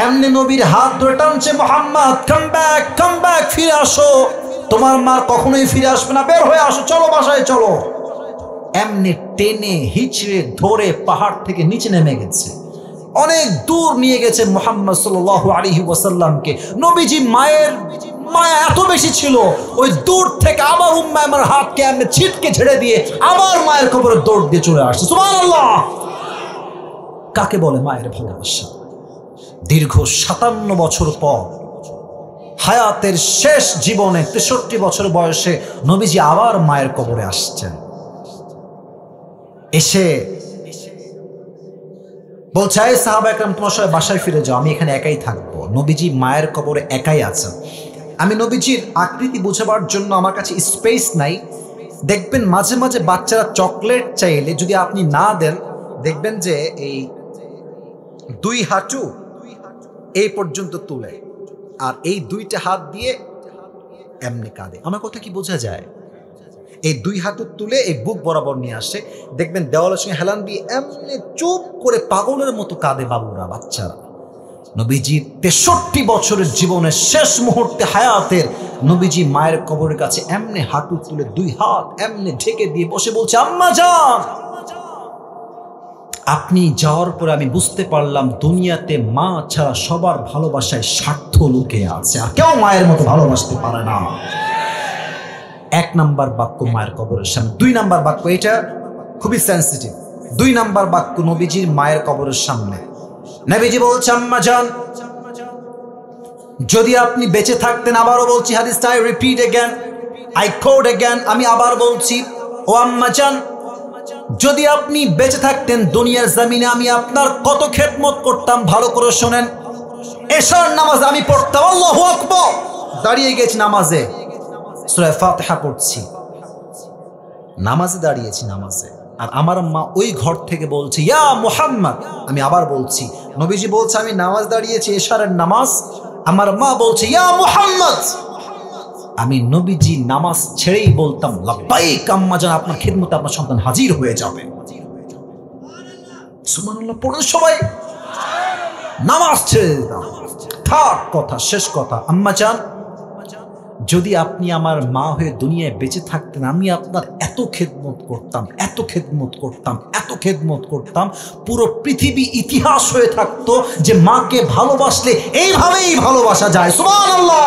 [SPEAKER 1] এমনি নবীর হাত ধরে টানছে, Muhammad come back, come back, ফিরে আসো, তোমার মা কখনোই ফিরে আসবে না, বের হয়ে আসো, চলো বাসায় চলো। এমনি টেনে হিচড়ে ধরে পাহাড় থেকে নিচে নেমে গেছে, অনেক দূর নিয়ে গেছে মুহাম্মদ সাল্লাল্লাহু আলাইহি ওয়াসাল্লামকে। নবীজি মায়ের মায়া এত বেশি ছিল, ওই দূর থেকে আবার উম্মে আইমানের হাতকে এমনি ছিটকে ছেড়ে দিয়ে আবার মায়ের কবরে দৌড় দিয়ে চলে আসছে। সুবহানাল্লাহ! কাকে বলে মায়ের ভালোবাসা? দীর্ঘ 57 বছর পর, হায়াতের শেষ জীবনে 63 বছর বয়সে নবীজি আবার মায়ের কবরে আসছেন। এসে বলছে, এই সাহাবা একরাম তোমার সবাই বাসায় ফিরে যাও, আমি এখানে একাই থাকবো। নবীজি মায়ের কবরে একাই আছেন। আমি নবীজির আকৃতি বোঝাবার জন্য আমার কাছে স্পেস নাই। দেখবেন মাঝে মাঝে বাচ্চারা চকলেট চাইলে যদি আপনি না দেন, দেখবেন যে এই 2 হাঁটু এই পর্যন্ত তুলে আর এই 2টা হাত দিয়ে এমনি কাঁদে। আমার কথা কি বোঝা যায়? এই 2 হাঁটু তুলে এই বুক বরাবর নিয়ে আসে, দেখবেন দেওয়ালের সঙ্গে হেলান দিয়ে এমনি চুপ করে পাগলের মতো কাঁদে বাবুরা, বাচ্চারা। নবীজির 63 বছরের জীবনের শেষ মুহূর্তে হায়াতের নবীজি মায়ের কবরের কাছে এমনি হাঁটু তুলে 2 হাত এমনি ঢেকে দিয়ে বসে বলছে, আম্মা জান আপনি যাওয়ার পরে আমি বুঝতে পারলাম দুনিয়াতে মা ছাড়া সবার ভালোবাসায় স্বার্থ লুকিয়ে আছে, আর কেউ মায়ের মতো ভালোবাসতে পারে না। 1 নাম্বার বাক্য মায়ের কবরের সামনে। 2 নাম্বার বাক্য, এটা খুবই সেন্সিটিভ। 2 নাম্বার বাক্য নবীজির মায়ের কবরের সামনে। নবীজি বলছে, আম্মা জান, যদি আপনি বেঁচে থাকতেন, আবারও বলছি হাদিসটা, I repeat again, I quote again, আমি আবার বলছি, ও আম্মা জান, যদি আপনি বেঁচে থাকতেন দুনিয়ার জমিনে আমি আপনার কত খেদমত করতাম। ভালো করে শোনেন, এশার নামাজ আমি পড়তাম, আল্লাহু আকবার, দাঁড়িয়ে গেছি নামাজে, সূরা ফাতিহা পড়ছি, নামাজে দাঁড়িয়েছি নামাজে, আর আমার মা ওই ঘর থেকে বলছে ইয়া মুহাম্মদ। আমি আবার বলছি, নবীজি বলছে আমি নামাজ দাঁড়িয়েছি এশারের নামাজ, আমার মা বলছে ইয়া মুহাম্মদ। আমি নবীজি নামাজ ছেড়েই বলতাম লাব্বাইক আম্মা জান, আপনার খিদমতে আপনার সন্তান হাজির হয়ে যাবে। সুবহানাল্লাহ পড়েন সবাই। নামাজ ছেড়ে দিতাম। থাক কথা, শেষ কথা, আম্মা জান, যদি আপনি আমার মা হয়ে দুনিয়ায় বেঁচে থাকতেন আমি আপনার এত খেদমত করতাম, এত খেদমত করতাম, এত খেদমত করতাম, পুরো পৃথিবী ইতিহাস হয়ে থাকতো যে মাকে ভালোবাসলে এইভাবেই ভালোবাসা যায়। সুবহানাল্লাহ।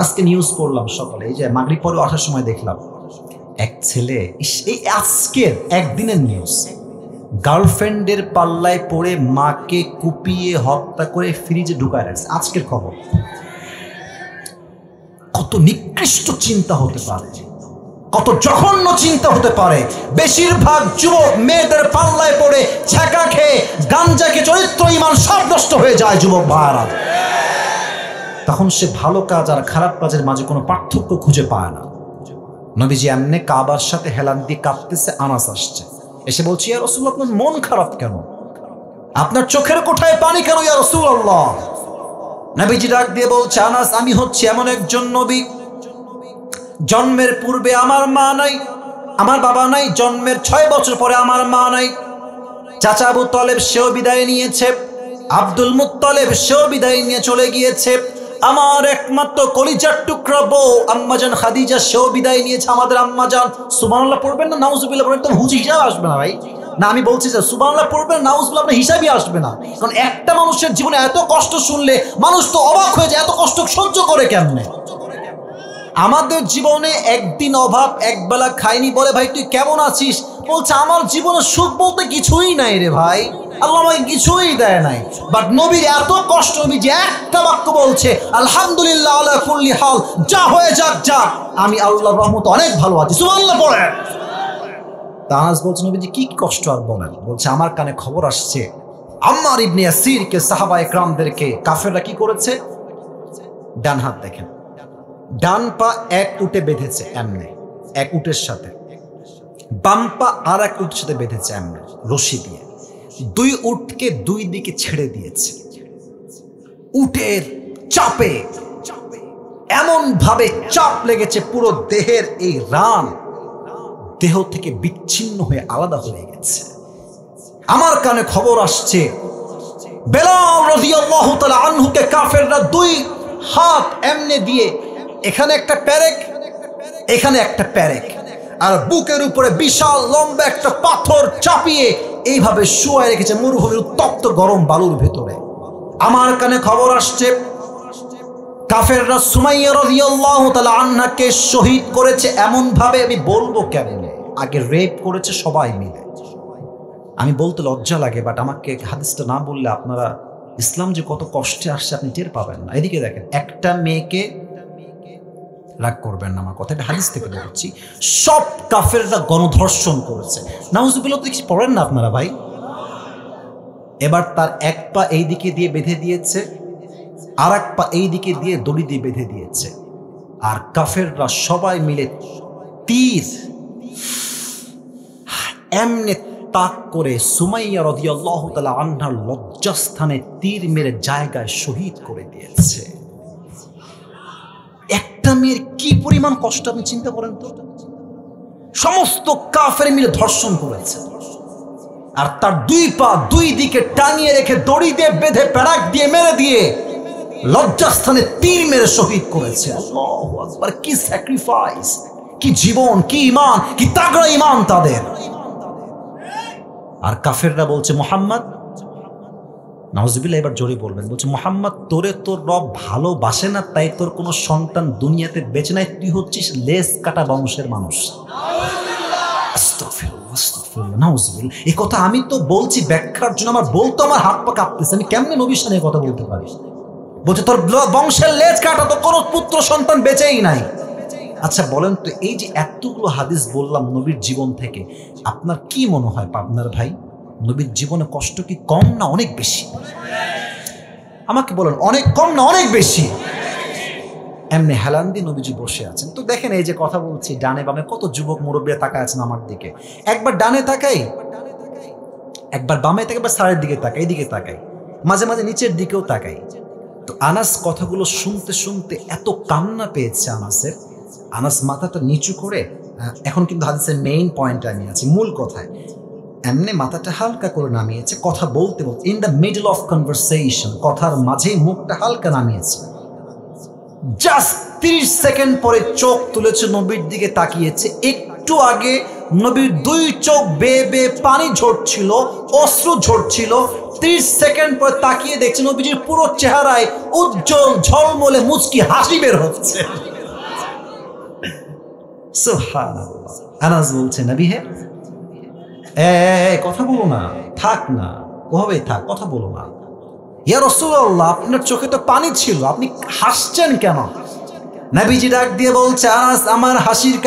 [SPEAKER 1] আজকে নিউজ পড়লাম সকালে, এই যে মাগরিব পরে আসার সময় দেখলাম এক ছেলে, এই আজকের একদিনের নিউজ, গার্লফ্রেন্ডের পাল্লায় পড়ে মাকে কুপিয়ে হত্যা করে ফ্রিজে ঢুকায় রাখছে। আজকের খবর। কত নিকৃষ্ট চিন্তা হতে পারে, কত জঘন্য চিন্তা হতে পারে। বেশিরভাগ যুবক মেয়েদের পাল্লায় পড়ে ছ্যাঁকা খেয়ে গাঞ্জাকে চরিত্র ইমান সব নষ্ট হয়ে যায় যুবক ভাইরা। তখন সে ভালো কাজ আর খারাপ কাজের মাঝে কোনো পার্থক্য খুঁজে পায় না। নবীজি এমনি কাবার সাথে হেলান দিয়ে কাঁপতেছে, আনাস আসছে, এসে বলছি ইয়া রাসূলুল্লাহ আপনার মন খারাপ কেন, আপনার চোখের কোঠায় পানি কেন ইয়া রাসূলুল্লাহ? নবীজি ডাক দিয়ে বলছে, আনাস, আমি হচ্ছে এমন একজন নবী, জন্মের পূর্বে আমার মা নাই, আমার বাবা নাই, জন্মের 6 বছর পরে আমার মা নাই, চাচা আবু তালেব সেও বিদায় নিয়েছে, আব্দুল মুত্তালিব সেও বিদায় নিয়ে চলে গিয়েছে, আমার একমাত্র কলিজার টুকরা বউ আম্মাজান খাদিজা সেও বিদায় নিয়েছে, আমাদের আম্মাজান। সুবহানাল্লাহ পড়বেন না নাউজুবিল্লাহ পড়বেন, তো হুজ হিসাব আসবে না ভাই। না আমি বলছি যে সুবহানাল্লাহ পড়বেন, নাউজুবিল্লাহ আপনার হিসাবই আসবে না। কারণ একটা মানুষের জীবনে এত কষ্ট শুনলে মানুষ তো অবাক হয়ে যায়, এত কষ্ট সহ্য করে কেমনে। আমাদের জীবনে একদিন অভাব, একবেলা খাইনি, বলে ভাই তুই কেমন আছিস, বলছে আমার জীবনে সুখ বলতে কিছুই নাই রে ভাই, আল্লাহ আমাকে কিছুই দেয় নাই। বাট নবীর এত কষ্ট, নবী যে একটা বাক্য বলছে আলহামদুলিল্লাহ আলা কুল্লি হাল, যা হয়ে যাক যাক, আমি আল্লাহর রহমতে অনেক ভালো আছি। সুবহানাল্লাহ পড়েন। তানাস বলছে নবীজি কি কষ্ট আর বলেন, বলছে আমার কানে খবর আসছে আম্মার ইবনে ইয়াসিরকে, সাহাবায়ে কেরামদেরকে কাফেররা কি করেছে। ডান হাত দেখেন, ডান পা এক উটে বেঁধেছে এমনে, এক উটের সাথে, বাম পা আর এক উটের সাথে বেঁধেছে এমনে রশি দিয়ে, 2 উটকে 2 দিকে ছেড়ে দিয়েছে। উটের চাপে এমন ভাবে চাপ লেগেছে পুরো দেহের এই রান দেহ থেকে বিচ্ছিন্ন হয়ে আলাদা হয়ে গেছে। আমার কানে খবর আসছে বেলাল রাদিয়াল্লাহু তাআলা আনহুকে কাফেররা 2 হাত এমনে দিয়ে, এখানে একটা প্যারেক, এখানে একটা প্যারেক, আর বুকের উপরে বিশাল লম্বা একটা পাথর চাপিয়ে এইভাবে শুয়ে রেখেছে মরুভূমির উত্তপ্ত গরম বালুর ভেতরে। আমার কানে খবর আসছে কাফেররা সুমাইয়া রাদিয়াল্লাহু তাআলা আনহাকে শহীদ করেছে এমন ভাবে, আমি বলবো কেমনে, আগে রেপ করেছে সবাই মিলে। আমি বলতে লজ্জা লাগে, বাট আমাকে হাদিসটা না বললে আপনারা ইসলাম যে কত কষ্টে আসছে আপনি টের পাবেন না। এদিকে দেখেন, একটা মেয়েকে, রাগ করবেন না আমার কথা, এটা হাদিস থেকে বলছি, সব কাফেররা গণধর্ষণ করেছে। নাউজুবিল্লাহ তো কিছু পড়েন না আপনারা ভাই। এবার তার এক পা এই দিকে দিয়ে বেঁধে দিয়েছে, আর এক পা এই দিকে দিয়ে দড়ি দিয়ে বেঁধে দিয়েছে, আর কাফেররা সবাই মিলে তীর এমনে তাক করে সুমাইয়া রাদিয়াল্লাহু তাআলা আনহার লজ্জাস্থানে তীর মেরে জায়গায় শহীদ করে দিয়েছে। একটা মেয়ের কি পরিমাণ কষ্ট আপনি চিন্তা করেন তো। সমস্ত কাফের মিলে ধর্ষণ করেছে, আর তার 2 পা 2 দিকে টানিয়ে রেখে দড়ি দিয়ে বেঁধে প্যারাক দিয়ে মেরে দিয়ে লজ্জাস্থানে তীর মেরে শহীদ করেছে। আল্লাহু আকবার, কি স্যাক্রিফাইস, কি জীবন, কি ঈমান, কি তাগড়া ঈমান তাদের। আর কাফেররা বলছে মুহাম্মদ, নাউজুবিল্লাহ, এবার জোরে বলবেন, বলছে মুহাম্মদ তোরে তোর রব ভালোবাসে না, তাই তোর কোনো সন্তান দুনিয়াতে বেঁচে নাই, তুই হচ্ছিস লেজ কাটা বংশের মানুষ। এই কথা আমি তো বলছি ব্যাখ্যার জন্য, আমার বলতো আমার হাত পা কাঁপতেছে, আমি কেমনে নবীর সামনে কথা বলতে পারি? বলছে তোর বংশের লেজ কাটা, তো কোনো পুত্র সন্তান বেঁচেই নাই। আচ্ছা বলেন তো, এই যে এতগুলো হাদিস বললাম নবীর জীবন থেকে, আপনার কি মনে হয় পাবনার ভাই, নবীর জীবনে কষ্ট কি কম না অনেক বেশি? আমাকে বলেন, অনেক কম না অনেক বেশি? এমনি হেলান দিয়ে নবীজি বসে আছেন। তো দেখেন, এই যে কথা বলছি, ডানে বামে কত যুবক মুরব্বী তাকায় আছেন আমার দিকে। একবার ডানে তাকাই, একবার বামে তাকাই, একবার সারের দিকে তাকাই, এইদিকে তাকাই, মাঝে মাঝে নিচের দিকেও তাকাই। তো আনাস কথাগুলো শুনতে শুনতে এত কান্না পেয়েছে আনাসের, আনাস মাথাটা নিচু করে, এখন কিন্তু হাদিসের মেইন পয়েন্টে আমি আছি, মূল কথায়, এমনি মাথাটা হালকা করে নামিয়েছে, কথা বলতে বলতে in the middle of conversation, কথার মাঝেই মুখটা হালকা নামিয়েছে। জাস্ট 30 সেকেন্ড পরে চোখ তুলেছে, নবীর দিকে তাকিয়েছে। একটু আগে নবীর 2 চোখ বেয়ে বেয়ে পানি ঝরছিল, অশ্রু ঝরছিল। 30 সেকেন্ড পরে তাকিয়ে দেখছে নবীজির পুরো চেহারায় উজ্জ্বল ঝলমলে মুচকি হাসি বের হচ্ছে। সুবহানাল্লাহ। আনাস বলছে, নবী হে, কথা বলো না, থাক না, ওভাবেই থাক, কথা বলো না। ইয়া রাসূলুল্লাহ, আপনার চোখে তো পানি ছিল, আপনি হাসছেন কেন? নবীজি ডাক দিয়ে বলছে, আনাস, আমার হাসির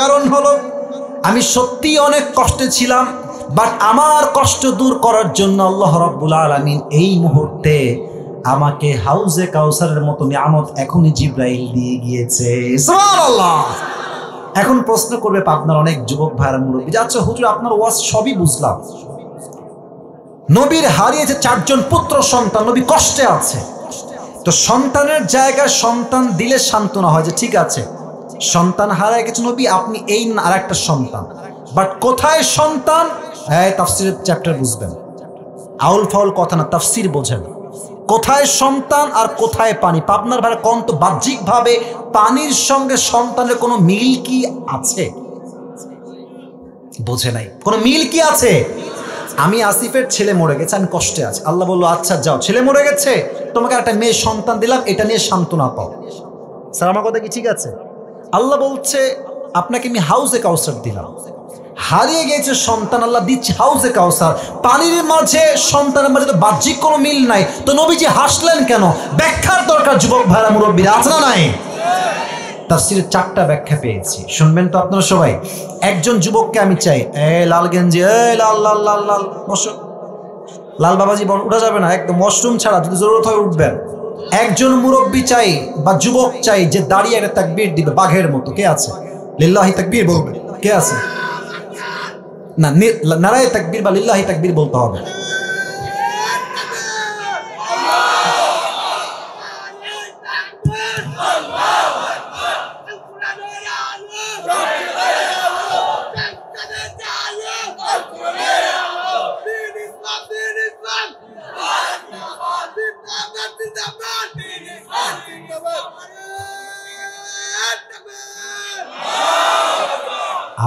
[SPEAKER 1] কারণ হলো আমি সত্যি অনেক কষ্টে ছিলাম, বাট আমার কষ্ট দূর করার জন্য আল্লাহ রাব্বুল আলামিন এই মুহূর্তে আমাকে হাউজে কাউসারের মতো নিয়ামত এখনই জিবরাইল দিয়ে গিয়েছে। সুবহানাল্লাহ। এখন প্রশ্ন করবে আপনার অনেক যুবক ভাইরা মুরব্বী, আচ্ছা হুজুর আপনার ওয়াজ সবই বুঝলাম, নবীর হারিয়েছে 4 জন পুত্র সন্তান, নবী কষ্টে আছে, তো সন্তানের জায়গায় সন্তান দিলে সান্ত্বনা হয় যে ঠিক আছে সন্তান হারায় গেছে নবী, আপনি এই আর একটা সন্তান, বাট কোথায় সন্তান? হ্যাঁ, তাফসীরের চ্যাপ্টার বুঝবেন, আউল ফাউল কথা না, তাফসীর বোঝেন। কোথায় সন্তান আর কোথায় পানি? পাবনার ভাড়া কোন তো বাহ্যিকভাবে পানির সঙ্গে সন্তানের কোনো মিল কি আছে? বোঝে নাই, কোনো মিল কি আছে? আমি আসিফের ছেলে মরে গেছে, আমি কষ্টে আছি, আল্লাহ বললো আচ্ছা যাও, ছেলে মরে গেছে, তোমাকে একটা মেয়ে সন্তান দিলাম, এটা নিয়ে সান্ত্বনা পাও। স্যার আমার কথা কি ঠিক আছে? আল্লাহ বলছে আপনাকে আমি হাউজে কাউসার দিলাম, হারিয়ে গেছে সন্তান, আল্লাহ দিচ্ছে হাউজে কাউসার, পানির মাঝে সন্তানের মাঝে তো বাহ্যিক কোনো মিল নাই, তো নবীজি হাসলেন কেন? ব্যাখ্যার দরকার যুবক ভাইরা মুরব্বীরা, আছে না নাই? তাফসীরের 4টা ব্যাখ্যা পেয়েছি, শুনবেন তো আপনারা সবাই। একজন যুবককে আমি চাই, লাল গেঞ্জি, লাল লাল লাল লাল, বসো, লাল বাবাজি উঠা যাবে না, একদম ওয়াশরুম ছাড়া, যদি জরুরত হয় উঠবেন। একজন মুরব্বী চাই বা যুবক চাই যে দাঁড়িয়ে একটা তাকবীর দিবে বাঘের মতো। কে আছে? লিল্লাহি তাকবীর বলবে। কে আছে? না, নারায়ে তাকবীর বা লিল্লাহি তাকবীর বলতে হবে।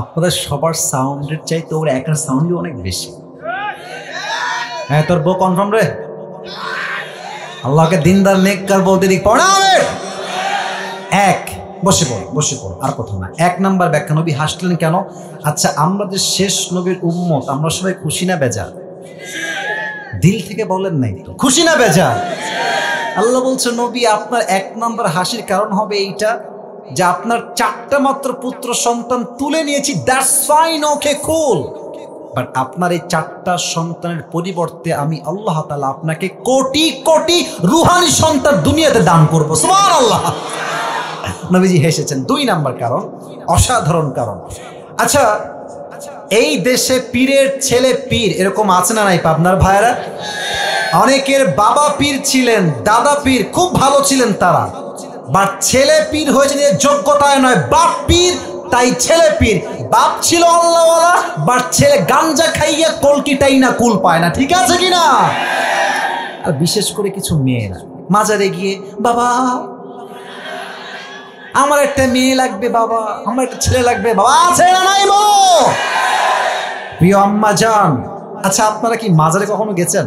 [SPEAKER 1] আপনাদের সবার সাউন্ডের চাইতে ওর একার সাউন্ডই অনেক বেশি। হ্যাঁ, তোর বউ কনফার্ম রে? আল্লাহকে দিনদার নেককার বলতে দিক পড়া হবে। এক, বসে পড়ো, আর কথা না। 1 নাম্বার ব্যাখ্যা, নবী হাসলেন কেন? আচ্ছা, আমরা যে শেষ নবীর উম্মত, আমরা সবাই খুশি না বেজার? দিল থেকে বলেন নাই তো, খুশি না বেজার? আল্লাহ বলছে নবী আপনার 1 নাম্বার হাসির কারণ হবে এইটা যে আপনার 4টা মাত্র পুত্র সন্তান তুলে নিয়েছি, that's fine, okay cool, but আপনার এই 4টা সন্তানের পরিবর্তে আমি আল্লাহ তাআলা আপনাকে কোটি কোটি রুহানি সন্তান দুনিয়াতে দান করব। সুবহানাল্লাহ। নবীজি হেসেছেন। 2 নাম্বার কারণ, অসাধারণ কারণ। আচ্ছা, এই দেশে পীরের ছেলে পীর এরকম আছে না নাই পাবনার ভাইরা? অনেকের বাবা পীর ছিলেন, দাদা পীর, খুব ভালো ছিলেন তারা, বাট ছেলে পীর হয়েছে নিজের যোগ্যতায় নয়, বাপ পীর, তাই ছেলে পীর। বাপ ছিল আল্লাহওয়ালা, বাট ছেলে গাঞ্জা খাইয়া কলকিটাই না কুল পায় না। ঠিক আছে কিনা? আর বিশেষ করে কিছু মেয়েরা মাজারে গিয়ে, বাবা আমার একটা মেয়ে লাগবে, বাবা আমার একটা ছেলে লাগবে, বাবা আছে না নাই? বলো প্রিয় আম্মা জান, আচ্ছা, আপনারা কি মাজারে কখনো গেছেন?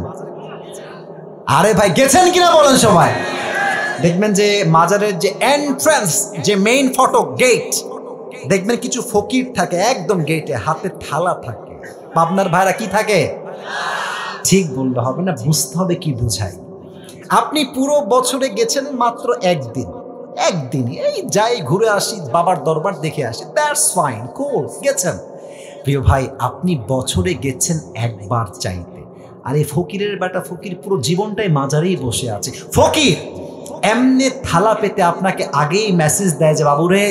[SPEAKER 1] আরে ভাই, গেছেন কিনা বলেন সবাই। দেখবেন যে মাজারের যে এন্ট্রান্স, যে মেইন ফটক গেট, দেখবেন কিছু ফকির থাকে একদম গেটে, হাতে থালা থাকে। পাবনার ভাইরা কি থাকে? ঠিক বললে হবে না, বুঝতে হবে কি বুঝায়। আপনি পুরো বছরে গেছেন মাত্র একদিনই, এই যাই ঘুরে আসি, বাবার দরবার দেখে আসি, দ্যাটস ফাইন, কুল, গেছেন। প্রিয় ভাই, আপনি বছরে গেছেন একবার চাইতে, আর এই ফকিরের বেটা ফকির পুরো জীবনটাই মাজারেই বসে আছে। ফকির এমনি থালা পেতে আপনাকে আগেই মেসেজ দেয় যে বাবু রে,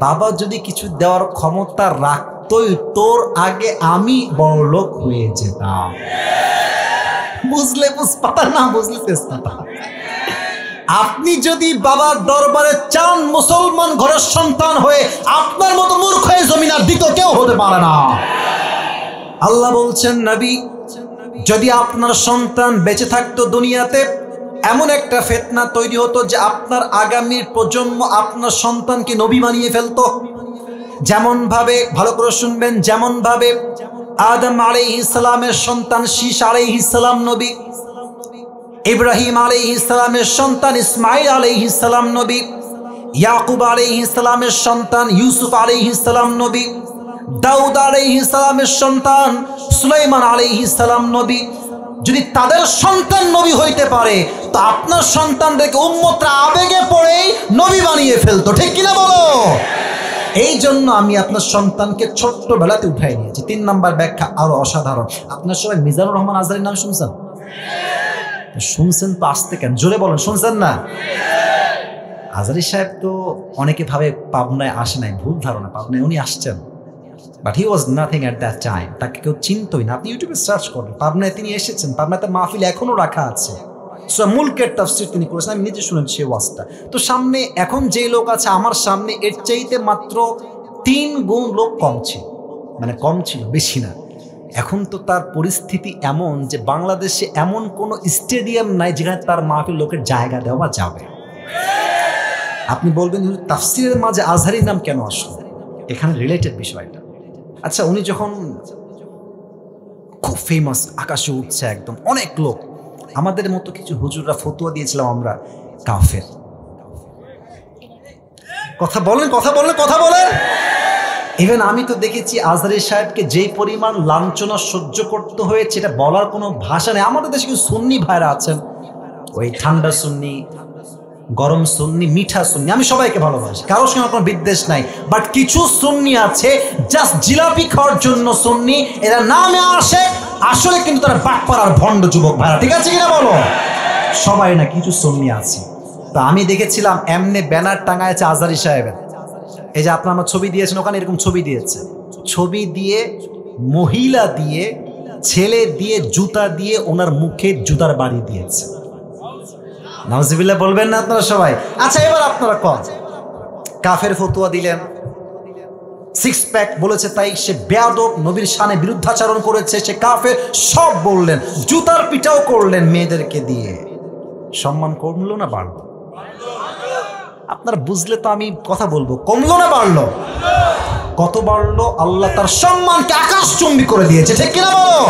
[SPEAKER 1] বাবা যদি কিছু দেওয়ার ক্ষমতা রাখতোই, তোর আগে আমি বড়লোক হয়ে যেতাম। বুঝলে বুঝপাতা, না বুঝলে তেজপাতা। আপনি যদি বাবার দরবারে চান মুসলমান ঘরের সন্তান হয়ে, আপনার মতো মূর্খ হয়ে জমিন আর দ্বিতীয় কেউ হতে পারে না। আল্লাহ বলছেন, নবী, যদি আপনার সন্তান বেঁচে থাকতো দুনিয়াতে, এমন একটা ফিতনা তৈরি হতো যে আপনার আগামীর প্রজন্ম আপনার সন্তানকে নবী বানিয়ে ফেলতো। যেমন ভাবে, ভালো করে শুনবেন, যেমন ভাবে আদম আলাইহিস সালামের সন্তান শীশ আলাইহিস সালাম নবী, ইব্রাহিম আলাইহিস সালামের সন্তান ইসমাইল আলাইহিস সালাম নবী, ইয়াকুব আলাইহিস সালামের সন্তান ইউসুফ আলাইহিস সালাম নবী, দাউদ আলাইহিস সালামের সন্তান সুলাইমান আলাইহিস সালাম নবী। যদি তাদের সন্তান নবী হইতে পারে, তো আপনার সন্তানদেরকে উম্মতরা আবেগে পড়েই নবী বানিয়ে ফেলতো, ঠিক কিনা বলো? এই জন্য আমি আপনার সন্তানকে ছোট্টবেলাতে উঠাই নিয়েছি। 3 নম্বর ব্যাখ্যা আরো অসাধারণ। আপনার সবাই মিজানুর রহমান আজহারীর নাম শুনছেন? শুনছেন তো, আসতে কেন, জোরে বলেন, শুনছেন না? আজহারী সাহেব তো অনেকে ভাবে পাবনায় আসে নাই, ভুল ধারণা, পাবনায় উনি আসছেন, but he was nothing at that time. তাকে কেউ চিনতই না। আপনি ইউটিউবে সার্চ করবেন, পাবনায় তিনি এসেছেন, পাবনাতে মাহফিল এখনো রাখা আছে। সূরা মুলকের তাফসীর তিনি করেছেন, আমি নিজে শুনেছি সেই ওয়াজটা। তো সামনে এখন যে লোক আছে আমার সামনে, এর চাইতে মাত্র 3 গুণ লোক কম ছিল, মানে কম ছিল, বেশি না। এখন তো তার পরিস্থিতি এমন যে বাংলাদেশে এমন কোনো স্টেডিয়াম নাই যেখানে তার মাহফিল লোকের জায়গা দেওয়া যাবে। আপনি বলবেন তাফসীরের মাঝে আজহারীর নাম কেন আসলো? এখানে রিলেটেড বিষয়টা। আচ্ছা, উনি যখন খুব ফেমাস, আকাশে উঠছে একদম, অনেক লোক, আমাদের মতো কিছু হুজুররা ফতোয়া দিয়েছিলাম আমরা কাফের। কথা বলেন, কথা বলেন, কথা বলেন। ইভেন আমি তো দেখেছি আজহারী সাহেবকে যেই পরিমাণ লাঞ্ছনা সহ্য করতে হয়েছে, এটা বলার কোনো ভাষা নেই। আমাদের দেশে কিছু সুন্নি ভাইরা আছেন, ওই ঠান্ডা সুন্নি, গরম সুন্নি, মিঠা সুন্নি, আমি সবাইকে ভালোবাসি, কারোর সঙ্গে কোনো বিদ্বেষ নাই, বাট কিছু সুন্নি আছে জাস্ট জিলাপি খাওয়ার জন্য সুন্নি, এরা নামে আসে, আসলে কিন্তু তারা বাটপার আর ভণ্ড যুবক ভাইরা, ঠিক আছে কিনা বলো? সবাই না, কিছু সুন্নি আছে। তা আমি দেখেছিলাম এমনি ব্যানার টাঙায়ছে আজহারী সাহেবের, এই যে আপনার আমার ছবি দিয়েছেন, ওখানে এরকম ছবি দিয়েছে, ছবি দিয়ে মহিলা দিয়ে ছেলে দিয়ে জুতা দিয়ে ওনার মুখে জুতার বাড়ি দিয়েছে। নাউজুবিল্লাহ বলবেন না আপনারা সবাই? আচ্ছা, এবার আপনারা কন, কাফের ফতোয়া দিলেন, 6 প্যাক বলেছে তাই সে বেয়াদব, নবীর শানে বিরুদ্ধাচরণ করেছে, সে কাফের, সব বললেন, জুতার পিটাও করলেন মেয়েদেরকে দিয়ে। সম্মান কমলো না বাড়লো? আপনারা বুঝলে তো আমি কথা বলবো, কমলো না বাড়লো? কত বাড়লো? আল্লাহ তার সম্মানকে আকাশচুম্বী করে দিয়েছে, ঠিক কিনা বলো?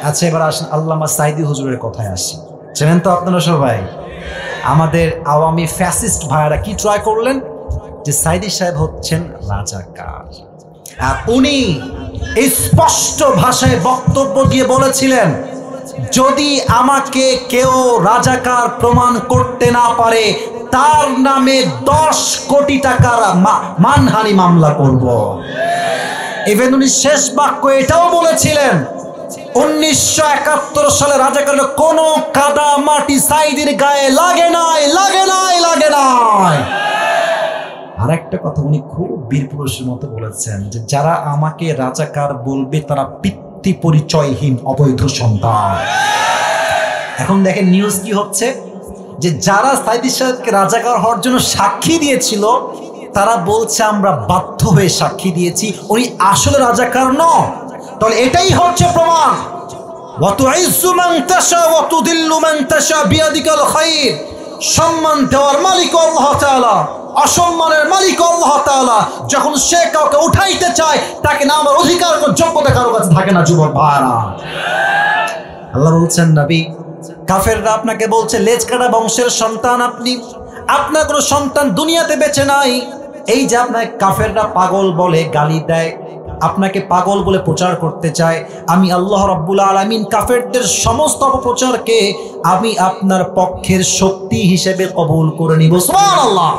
[SPEAKER 1] আচ্ছা, এবার আসেন আল্লামা সাঈদী হুজুরের কথায় আসি। জানেন তো আপনারা সবাই, আমাদের আওয়ামী ফ্যাসিস্ট ভাইরা কি ট্রাই করলেন, যে সাঈদী সাহেব হচ্ছেন রাজাকার, আর উনি স্পষ্ট ভাষায় বক্তব্য দিয়ে বলেছিলেন, যদি আমাকে কেউ রাজাকার প্রমাণ করতে না পারে, তার নামে 10 কোটি টাকার মানহানি মামলা করব। ইভেন উনি শেষ বাক্য এটাও বলেছিলেন, 1971 সালে রাজাকারের কোনো কাদা মাটি সাঈদীর গায়ে লাগে নাই, লাগে নাই, লাগে নাই। আর একটা কথা উনি খুব বীর পুরুষের মতো বলেছেন, যে যারা আমাকে রাজাকার বলবে তারা পিতৃ পরিচয়হীন অবৈধ সন্তান। এখন দেখেন নিউজ কি হচ্ছে, যে যারা সাঈদী সাহেবকে রাজাকার হওয়ার জন্য সাক্ষী দিয়েছিল, তারা বলছে আমরা বাধ্য হয়ে সাক্ষী দিয়েছি, উনি আসলে রাজাকার নন। তাহলে এটাই হচ্ছে প্রমাণ, ওয়াতুইজ্জু মান তাশা ওয়া তুদিল্লু মান তাশা বিয়াদিকাল খায়র, সম্মান দেওয়ার মালিক আল্লাহ তাআলা, অসম্মানের মালিক আল্লাহ তাআলা। যখন সে কাউকে উঠাইতে চায় তাকে নামার অধিকার ও যোগ্যতা কারো কাছে থাকে না। যুবক ভাইরা, আল্লাহ বলছেন নবী, কাফেররা আপনাকে বলছে লেজ কাটা বংশের সন্তান আপনি, আপনার কোনো সন্তান দুনিয়াতে বেঁচে নাই। এই যে আপনাকে কাফেররা পাগল বলে, গালি দেয়, আপনাকে পাগল বলে প্রচার করতে চায়, আমি আল্লাহ রাব্বুল আলামিন কাফেরদের সমস্ত অপপ্রচারকে আমি আপনার পক্ষের শক্তি হিসেবে কবুল করে নিব। সুবহানাল্লাহ।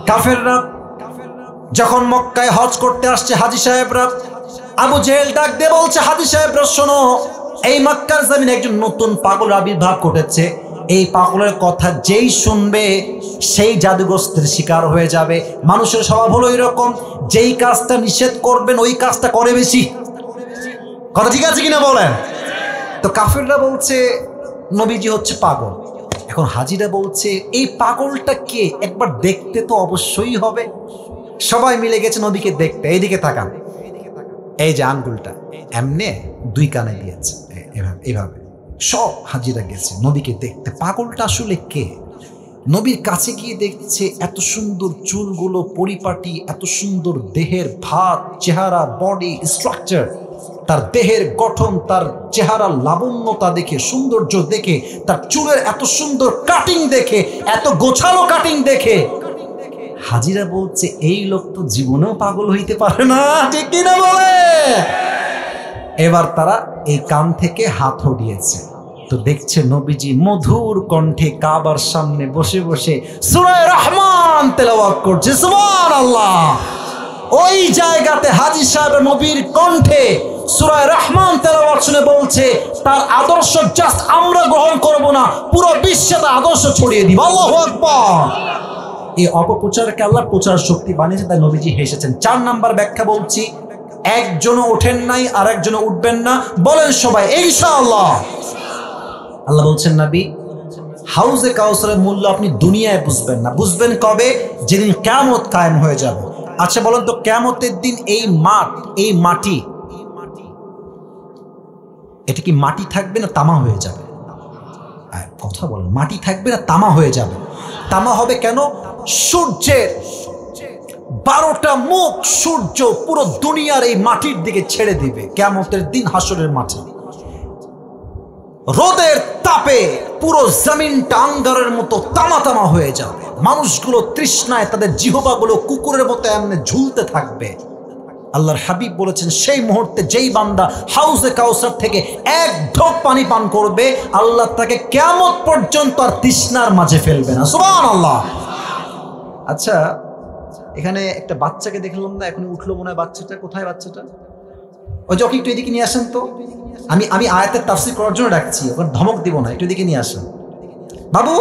[SPEAKER 1] কাফেররা যখন মক্কায় হজ করতে আসছে, হাজী সাহেবরা, আবু জেহেল ডাক দিয়ে বলছে, হাজী সাহেবরা শোনো, এই মক্কার জমিনে একজন নতুন পাগল আবির্ভাব ঘটেছে। এই পাগলের কথা যেই শুনবে সেই জাদুগ্রস্তের শিকার হয়ে যাবে। মানুষের স্বভাব হলো এরকম, যেই কাজটা নিষেধ করবেন ওই কাজটা করে বেশি। কথা ঠিক আছে কিনা বলেন? তো কাফেররা বলছে নবীজি হচ্ছে পাগল। এখন হাজিরা বলছে এই পাগলটা কে, একবার দেখতে তো অবশ্যই হবে। সবাই মিলে গেছে নবীকে দেখতে। এইদিকে তাকান, এই যে আঙ্গুলটা এমনে দুই কানে দিয়েছে এইভাবে, সব হাজিরা গেছে নবীকে দেখতে। পাগলটা আসলে কে? নবীর কাছে গিয়ে দেখছে এত সুন্দর চুলগুলো পরিপাটি, এত সুন্দর দেহের ভাত, চেহারা, বডি স্ট্রাকচার, তার দেহের গঠন, তার চেহারা লাবণ্যতা দেখে, সৌন্দর্য দেখে, তার চুলের এত সুন্দর কাটিং দেখে, এত গোছালো কাটিং দেখে হাজিরা বলছে এই লোক তো জীবনেও পাগল হইতে পারে না। ঠিক কিনা বলে? এবার তারা এই কান থেকে হাত হটিয়েছে, তো দেখছে নবীজি মধুর কণ্ঠে কাবার সামনে বসে বসে সূরা রহমান তেলাওয়াত করছে। সুবহানাল্লাহ। ওই জায়গাতে হাজী সাহেব নবীর কণ্ঠে সূরা রহমান তেলাওয়াত শুনে বলছে তার আদর্শ জাস্ট আমরা গ্রহণ করব না, পুরো বিশ্বে তার আদর্শ ছড়িয়ে দিব। আল্লাহু আকবার। এই অপপ্রচারকে আল্লাহ প্রচার শক্তি বানিয়েছে, তাই নবীজি হেসেছেন। 4 নাম্বার ব্যাখ্যা বলছি, একজনও ওঠেন নাই আর একজনও উঠবেন না, বলেন সবাই ইনশাআল্লাহ। আল্লাহ বলছেন নবী, হাউজে কাউসারের মূল্য আপনি দুনিয়ায় বুঝবেন না, বুঝবেন কবে? যেদিন কিয়ামত কায়েম হয়ে যাবে। আচ্ছা বলেন তো, কিয়ামতের দিন এই মাঠ, এই মাটি, এটা কি মাটি থাকবে না তামা হয়ে যাবে? কথা বলেন, মাটি থাকবে না তামা হয়ে যাবে? তামা হবে কেন? সূর্যের 12টা মুখ সূর্য পুরো দুনিয়ার এই মাটির দিকে ছেড়ে দিবে কিয়ামতের দিন হাসরের মাঠে। রোদের তাপে পুরো জমিনটা আঙ্গারের মতো তামা তামা হয়ে যাবে। মানুষগুলো তৃষ্ণায় তাদের জিহ্বাগুলো কুকুরের মতো এমনি ঝুলতে থাকবে। আল্লাহর হাবিব বলেছেন সেই মুহূর্তে যেই বান্দা হাউজে কাউসার থেকে এক ঢোক পানি পান করবে, আল্লাহ তাকে কিয়ামত পর্যন্ত আর তৃষ্ণার মাঝে ফেলবে না। সুবহানাল্লাহ। আচ্ছা, এখানে একটা বাচ্চাকে দেখলাম না, এখন উঠলো মনে হয় বাচ্চাটা। কোথায় বাচ্চাটা? ওই যে ওকে একটু এদিকে নিয়ে আসেন তো। আমি আয়াতের তাফসীর করার জন্য ডাকছি, ওখানে ধমক দিব না, একটু এদিকে নিয়ে আসেন। বাবু,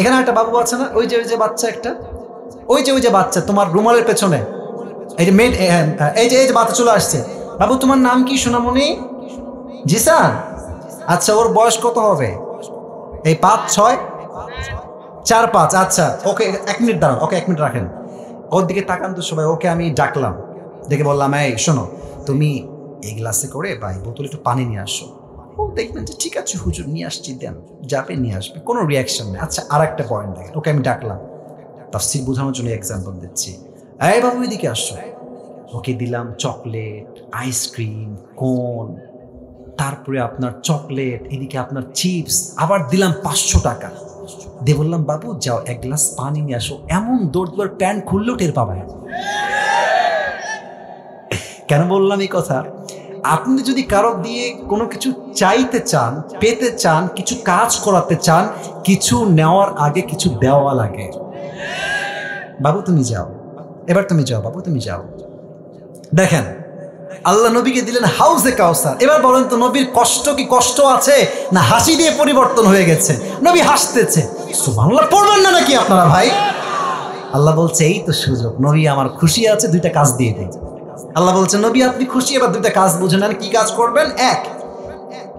[SPEAKER 1] এখানে একটা বাবু আছে না? ওই যে বাচ্চা একটা, ওই যে বাচ্চা তোমার রুমালের পেছনে, এই যে মেয়ে, এই যে বাচ্চা চলে আসছে। বাবু তোমার নাম কি সোনামণি? জি স্যার। আচ্ছা, ওর বয়স কত হবে? এই 5, 6, 4, 5। আচ্ছা, ওকে 1 মিনিট দাঁড়ান, ওকে 1 মিনিট রাখেন। ওর দিকে তাকান তো সবাই। ওকে আমি ডাকলাম, দেখে বললাম এই শোনো, তুমি এই গ্লাসে করে বা এই বোতলে একটু পানি নিয়ে আসো। ও দেখবেন যে ঠিক আছে হুজুর নিয়ে আসছি, দেন, যাবে নিয়ে আসবে, কোনো রিয়াকশন নেই। আচ্ছা, আর একটা পয়েন্ট দেখেন, ওকে আমি ডাকলাম, তাফসীর বোঝানোর জন্য এক্সাম্পল দিচ্ছি। এই বাবু এদিকে আসো। ওকে দিলাম চকলেট, আইসক্রিম, কোন, তারপরে আপনার চকলেট, এদিকে আপনার চিপস, আবার দিলাম 500 টাকা দিয়ে বললাম বাবু যাও 1 গ্লাস পানি নিয়ে আসো। এমন দৌড় দেওয়ার প্যান্ট খুললেও টের পাবে না। কেন বললাম এই কথা? আপনি যদি কারো দিয়ে কোনো কিছু চাইতে চান, পেতে চান, কিছু কাজ করাতে চান, কিছু নেওয়ার আগে কিছু দেওয়া লাগে। বাবু তুমি যাও, এবার তুমি যাও, বাবু তুমি যাও। দেখেন আল্লাহ নবীকে দিলেন হাউজে কাউসার। এবার বলেন তো নবীর কষ্ট কি কষ্ট আছে না হাসি দিয়ে পরিবর্তন হয়ে গেছে? নবী হাসতেছে। সুবহানাল্লাহ পড়বেন না নাকি আপনারা ভাই? আল্লাহ বলছে এই তো সুযোগ, নবী আমার খুশি আছে, 2টা কাজ দিয়ে দেয়। আল্লাহ বলছে নবী আপনি খুশি, এবার 2টা কাজ বুঝে নেন। কি কাজ করবেন? 1,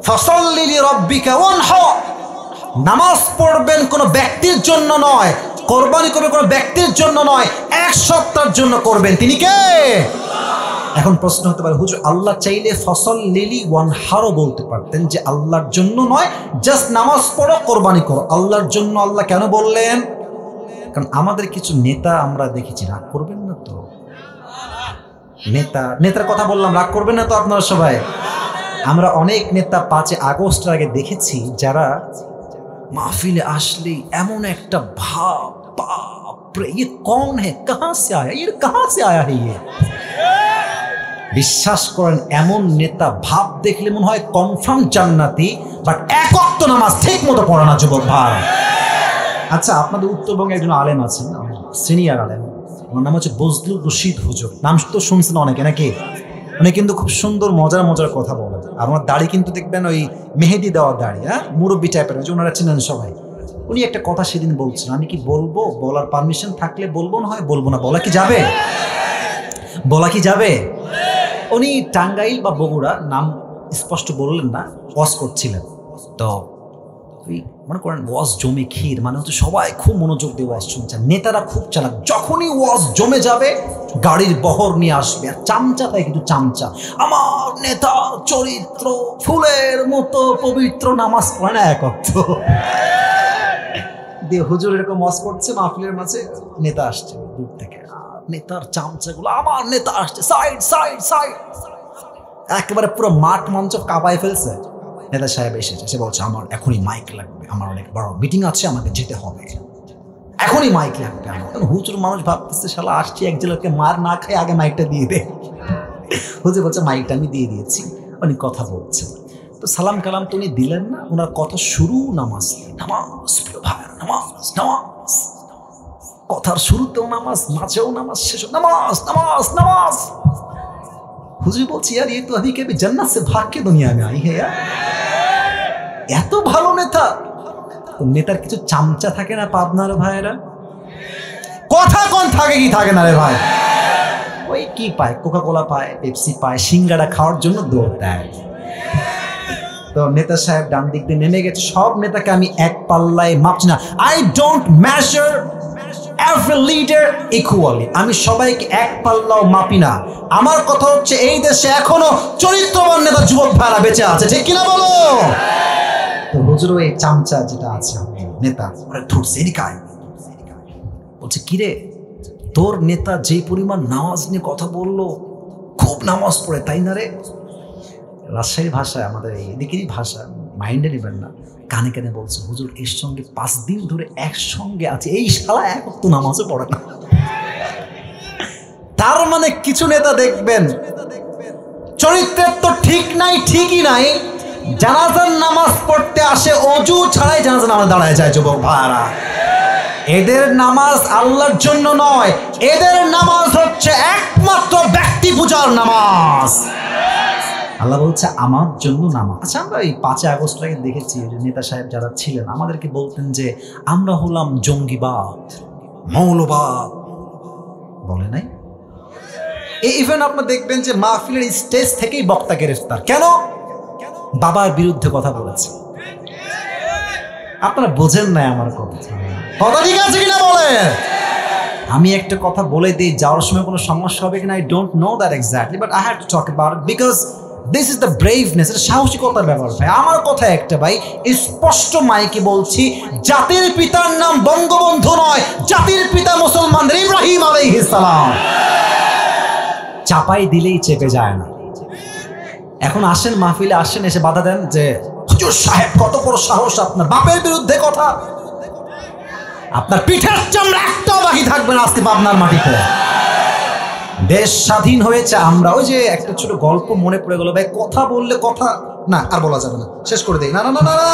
[SPEAKER 1] ফাসাল্লি লিরাব্বিকা ওয়ানহার, নামাজ পড়বেন কোনো ব্যক্তির জন্য নয়, কোরবানি করবেন কোনো ব্যক্তির জন্য নয়, এক সত্তার জন্য করবেন। তিনি কে? এখন প্রশ্ন হতে পারে, হুজুর আল্লাহ চাইলে ফসল লিলি ওয়ানহারও বলতে পারতেন, যে আল্লাহর জন্য নয়, জাস্ট নামাজ পড়ো, কোরবানি করো। আল্লাহর জন্য আল্লাহ কেন বললেন? কারণ আমাদের কিছু নেতা আমরা দেখেছি, রাগ করবেন না তো? নেতার কথা বললাম, রাগ করবেন না তো আপনারা সবাই? আমরা অনেক নেতা 5 আগস্টের আগে দেখেছি যারা মাহফিলে আসলেই এমন একটা ভাব, বাপরে ये कौन है, कहां से आया, ये कहां से आया है ये। বিশ্বাস করেন এমন নেতা ভাব দেখলে মনে হয় কনফার্ম জান্নাতি, বাট এক ওয়াক্ত নামাজ ঠিক মতো পড়ে না যুবক ভাই। আচ্ছা, আপনাদের উত্তরবঙ্গে একজন আলেম আছেন, সিনিয়র আলেম, ওনার নাম হচ্ছে বজলুর রশিদ হুজুর। নাম তো শুনছেন অনেকে নাকি? উনি কিন্তু খুব সুন্দর মজার কথা বলেন। আর ওনার দাড়ি কিন্তু দেখবেন ওই মেহেদি দেওয়া দাড়ি, হ্যাঁ, মুরব্বী টাইপের, যে ওনারা চিনেন সবাই। উনি একটা কথা সেদিন বলছেন, আমি কি বলবো? বলার পারমিশন থাকলে বলবো, না হয় বলবো না। বলা কি যাবে? বলা কি যাবে? উনি টাঙ্গাইল বা বগুড়া, নাম স্পষ্ট বললেন না, ওয়াজ করছিলেন। তো ওই মনে করেন ওয়াজ জমে ক্ষীর, মানে হচ্ছে সবাই খুব মনোযোগ দিয়ে ওয়াজ শুনছেন। নেতারা খুব চালাক, যখনই ওয়াজ জমে যাবে গাড়ির বহর নিয়ে আসবে, আর চামচা তাই কিন্তু চামচা, আমার নেতা চরিত্র ফুলের মতো পবিত্র, নামাজ পড়ে না এক অর্থ দিয়ে। হুজুর এরকম ওয়াজ করছে মাহফিলের মাঝে, নেতা আসছে দূর থেকে, নেতার চামচাগুলো, আমার নেতা আসছে, সাইড সাইড সাইড, একেবারে পুরো মাঠ মঞ্চ কাঁপায় ফেলছে। নেতা সাহেব এসেছে, সে বলছে আমার এখনই মাইক লাগবে, আমার অনেক বড় মিটিং আছে, আমাকে যেতে হবে, এখনই মাইক লাগবে আমার। হুজুর মানুষ ভাবতেছে শালা আসছি এক জেলাকে মার না খাই, আগে মাইকটা দিয়ে দে। হুজুর বলছে মাইকটা আমি দিয়ে দিয়েছি, উনি কথা বলছেন। তো সালাম কালাম তো উনি দিলেন না, ওনার কথা শুরু নামাজ, নামাজ প্রিয় ভাই, নামাজ নামাজ, কথার শুরুতেও নামাজ, মাঝেও নামাজ, শেষও নামাজ নামাজ নামাজ। হুজুর বলছি यार ये तो अभी के भी जन्नत से भाग के दुनिया में आई है यार। এত ভালো নেতা। নেতার কিছু চামচা থাকে না পাবনার ভাইয়েরা, কথা কোন থাকে কি থাকে না রে ভাই, ওই কি পায়, কোকা কোলা পায়, পেপসি পায়, সিঙ্গাড়া খাওয়ার জন্য দৌড় দেয়। তো নেতা সাহেব ডান দিক দিয়ে নেমে গেছে। সব নেতাকে আমি এক পাল্লায় মাপছি না, I don't measure every leader equally, আমি সবাইকে এক পাল্লাও মাপি না। আমার কথা হচ্ছে এই দেশে এখনো চরিত্রবান নেতা যুবক ভাইরা বেঁচে আছে, ঠিক কিনা বলো? তো হুজুর ওই চামচা যেটা আছে নেতা, ঠুটছে এদিকায়, বলছে কিরে তোর নেতা যে পরিমাণ নামাজ নিয়ে কথা বললো, খুব নামাজ পড়ে তাই না রে? রাজশাহী ভাষায়, আমাদের এদিকেরই ভাষা, মাইন্ডে নেবেন না, কানে কানে বলছে হুজুর এর সঙ্গে 5 দিন ধরে একসঙ্গে আছে, এই শালা এক ওয়াক্ত নামাজও পড়ে না। তার মানে কিছু নেতা দেখবেন চরিত্রের তো ঠিক নাই, ঠিকই নাই, জানাজার নামাজ পড়তে আসে অজু ছাড়াই জানাজার নামাজ দাঁড়ায় যায় যুবক ভাইরা। এদের নামাজ আল্লাহর জন্য নয়, এদের নামাজ হচ্ছে একমাত্র ব্যক্তি পূজার নামাজ। আল্লাহ বলছে আমার জন্য নামাজ। আচ্ছা, আমরা এই 5 আগস্ট আগে দেখেছি যে নেতা সাহেব যারা ছিলেন আমাদেরকে বলতেন যে আমরা হলাম জঙ্গিবাদ, মৌলবাদ, বলে নাই? ইভেন আপনারা দেখবেন যে মাহফিলের স্টেজ থেকেই বক্তা গ্রেফতার, কেন? বাবার বিরুদ্ধে কথা বলেছে। আপনারা বোঝেন না আমার কথা, কথা ঠিক আছে কিনা বলে? আমি একটা কথা বলে দিই, যাওয়ার সময় কোনো সমস্যা হবে কিনা I don't know that exactly, but I have to talk about it because this is the braveness, এটা সাহসিকতার ব্যাপার ভাই। আমার কথা একটা ভাই, স্পষ্ট মাইকে বলছি, জাতির পিতার নাম বঙ্গবন্ধু নয়, জাতির পিতা মুসলমানদের ইব্রাহিম আলাইহিস সালাম। চাপাই দিলেই চেপে যায় না। এখন আসেন মাহফিলে, আসেন, এসে বাধা দেন যে হুজুর সাহেব কত বড় সাহস, আপনার বাপের বিরুদ্ধে কথা, আপনার পিঠের চামড়া একটাও বাকি থাকবে না আজকে পাবনার মাটিতে। দেশ স্বাধীন হয়েছে, আমরা ওই যে একটা ছোট গল্প মনে পড়ে গেল ভাই, কথা বললে কথা না আর বলা যাবে না, শেষ করে দেই। না না না না না,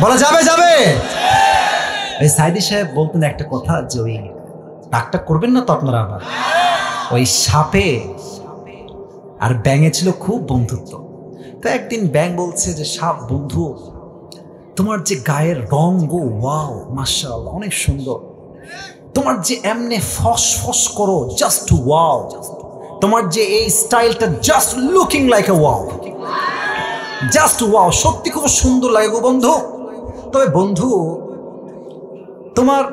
[SPEAKER 1] বলা যাবে যাবে। এই সাইদি সাহেব বলতেন একটা কথা, যে ওই ডাকটা করবেন না তো আপনারা, আবার ওই সাপে আর ব্যাঙে ছিল খুব বন্ধুত্ব। তো একদিন ব্যাঙ বলছে যে সাপ, বন্ধু তোমার যে গায়ের রং গো, ওয়াও মাশাআল্লাহ অনেক সুন্দর, তোমার যে এমনে ফস ফস করো, জাস্ট ওয়াও, তোমার যে এই স্টাইলটা just looking like a wow, just wow, সত্যি খুব সুন্দর লাগে গো বন্ধু। তবে বন্ধু তোমার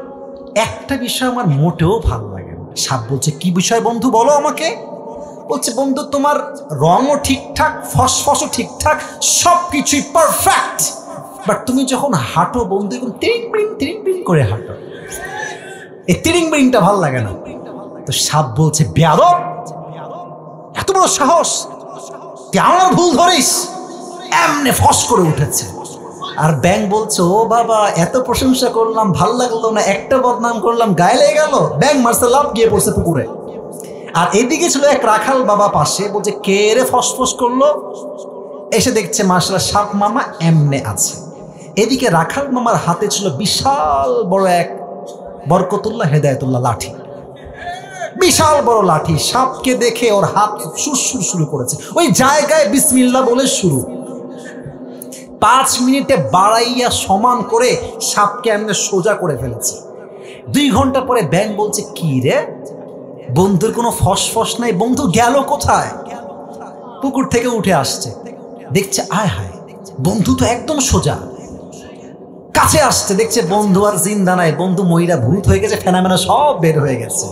[SPEAKER 1] একটা বিষয় আমার মোটেও ভালো লাগে না। সাপ বলছে কি বিষয় বন্ধু, বলো আমাকে। বলছে বন্ধু তোমার রঙও ঠিকঠাক, ফসফসও ঠিকঠাক, সবকিছুই পারফেক্ট, বাট তুমি যখন হাঁটো বন্ধু এরকম তিরিং বিরিং করে হাঁটো, এই তিরিং বিরিংটা ভাল লাগে না। তো সাপ বলছে বেয়াদব, এত বড় সাহস, তুই আমার ভুল ধরিস, এমনি ফস করে উঠেছে। আর ব্যাং বলছে ও বাবা এত প্রশংসা করলাম ভাল লাগলো না, একটা বদনাম করলাম গায়ে লেগে গেল। ব্যাং মারছে লাভ, গিয়ে পড়ছে পুকুরে। আর এদিকে ছিল এক রাখাল বাবা পাশে, বলছে কে রে ফসফস করলো, এসে দেখছে মাশাআল্লাহ সাপ মামা এমনে আছে। এদিকে রাখাল মামার হাতে ছিল বিশাল বড় এক বরকতুল্লাহ হেদায়েতুল্লাহ লাঠি, বিশাল বড় লাঠি। সাপকে দেখে ওর হাত সুরসুর শুরু করেছে, ওই জায়গায় বিসমিল্লাহ বলে শুরু। 5 মিনিটে বাড়াইয়া সমান করে সাপকে এমনি সোজা করে ফেলেছে। 2 ঘন্টা পরে ব্যাং বলছে কি রে বন্ধুর কোনো ফসফস নাই, বন্ধু গেল কোথায়? পুকুর থেকে উঠে আসছে, দেখছে আয় হায় বন্ধু তো একদম সোজা। কাছে আসছে, দেখছে বন্ধু আর জিন্দা নাই, বন্ধু ময়রা ভূত হয়ে গেছে, ফেনামেনা সব বের হয়ে গেছে।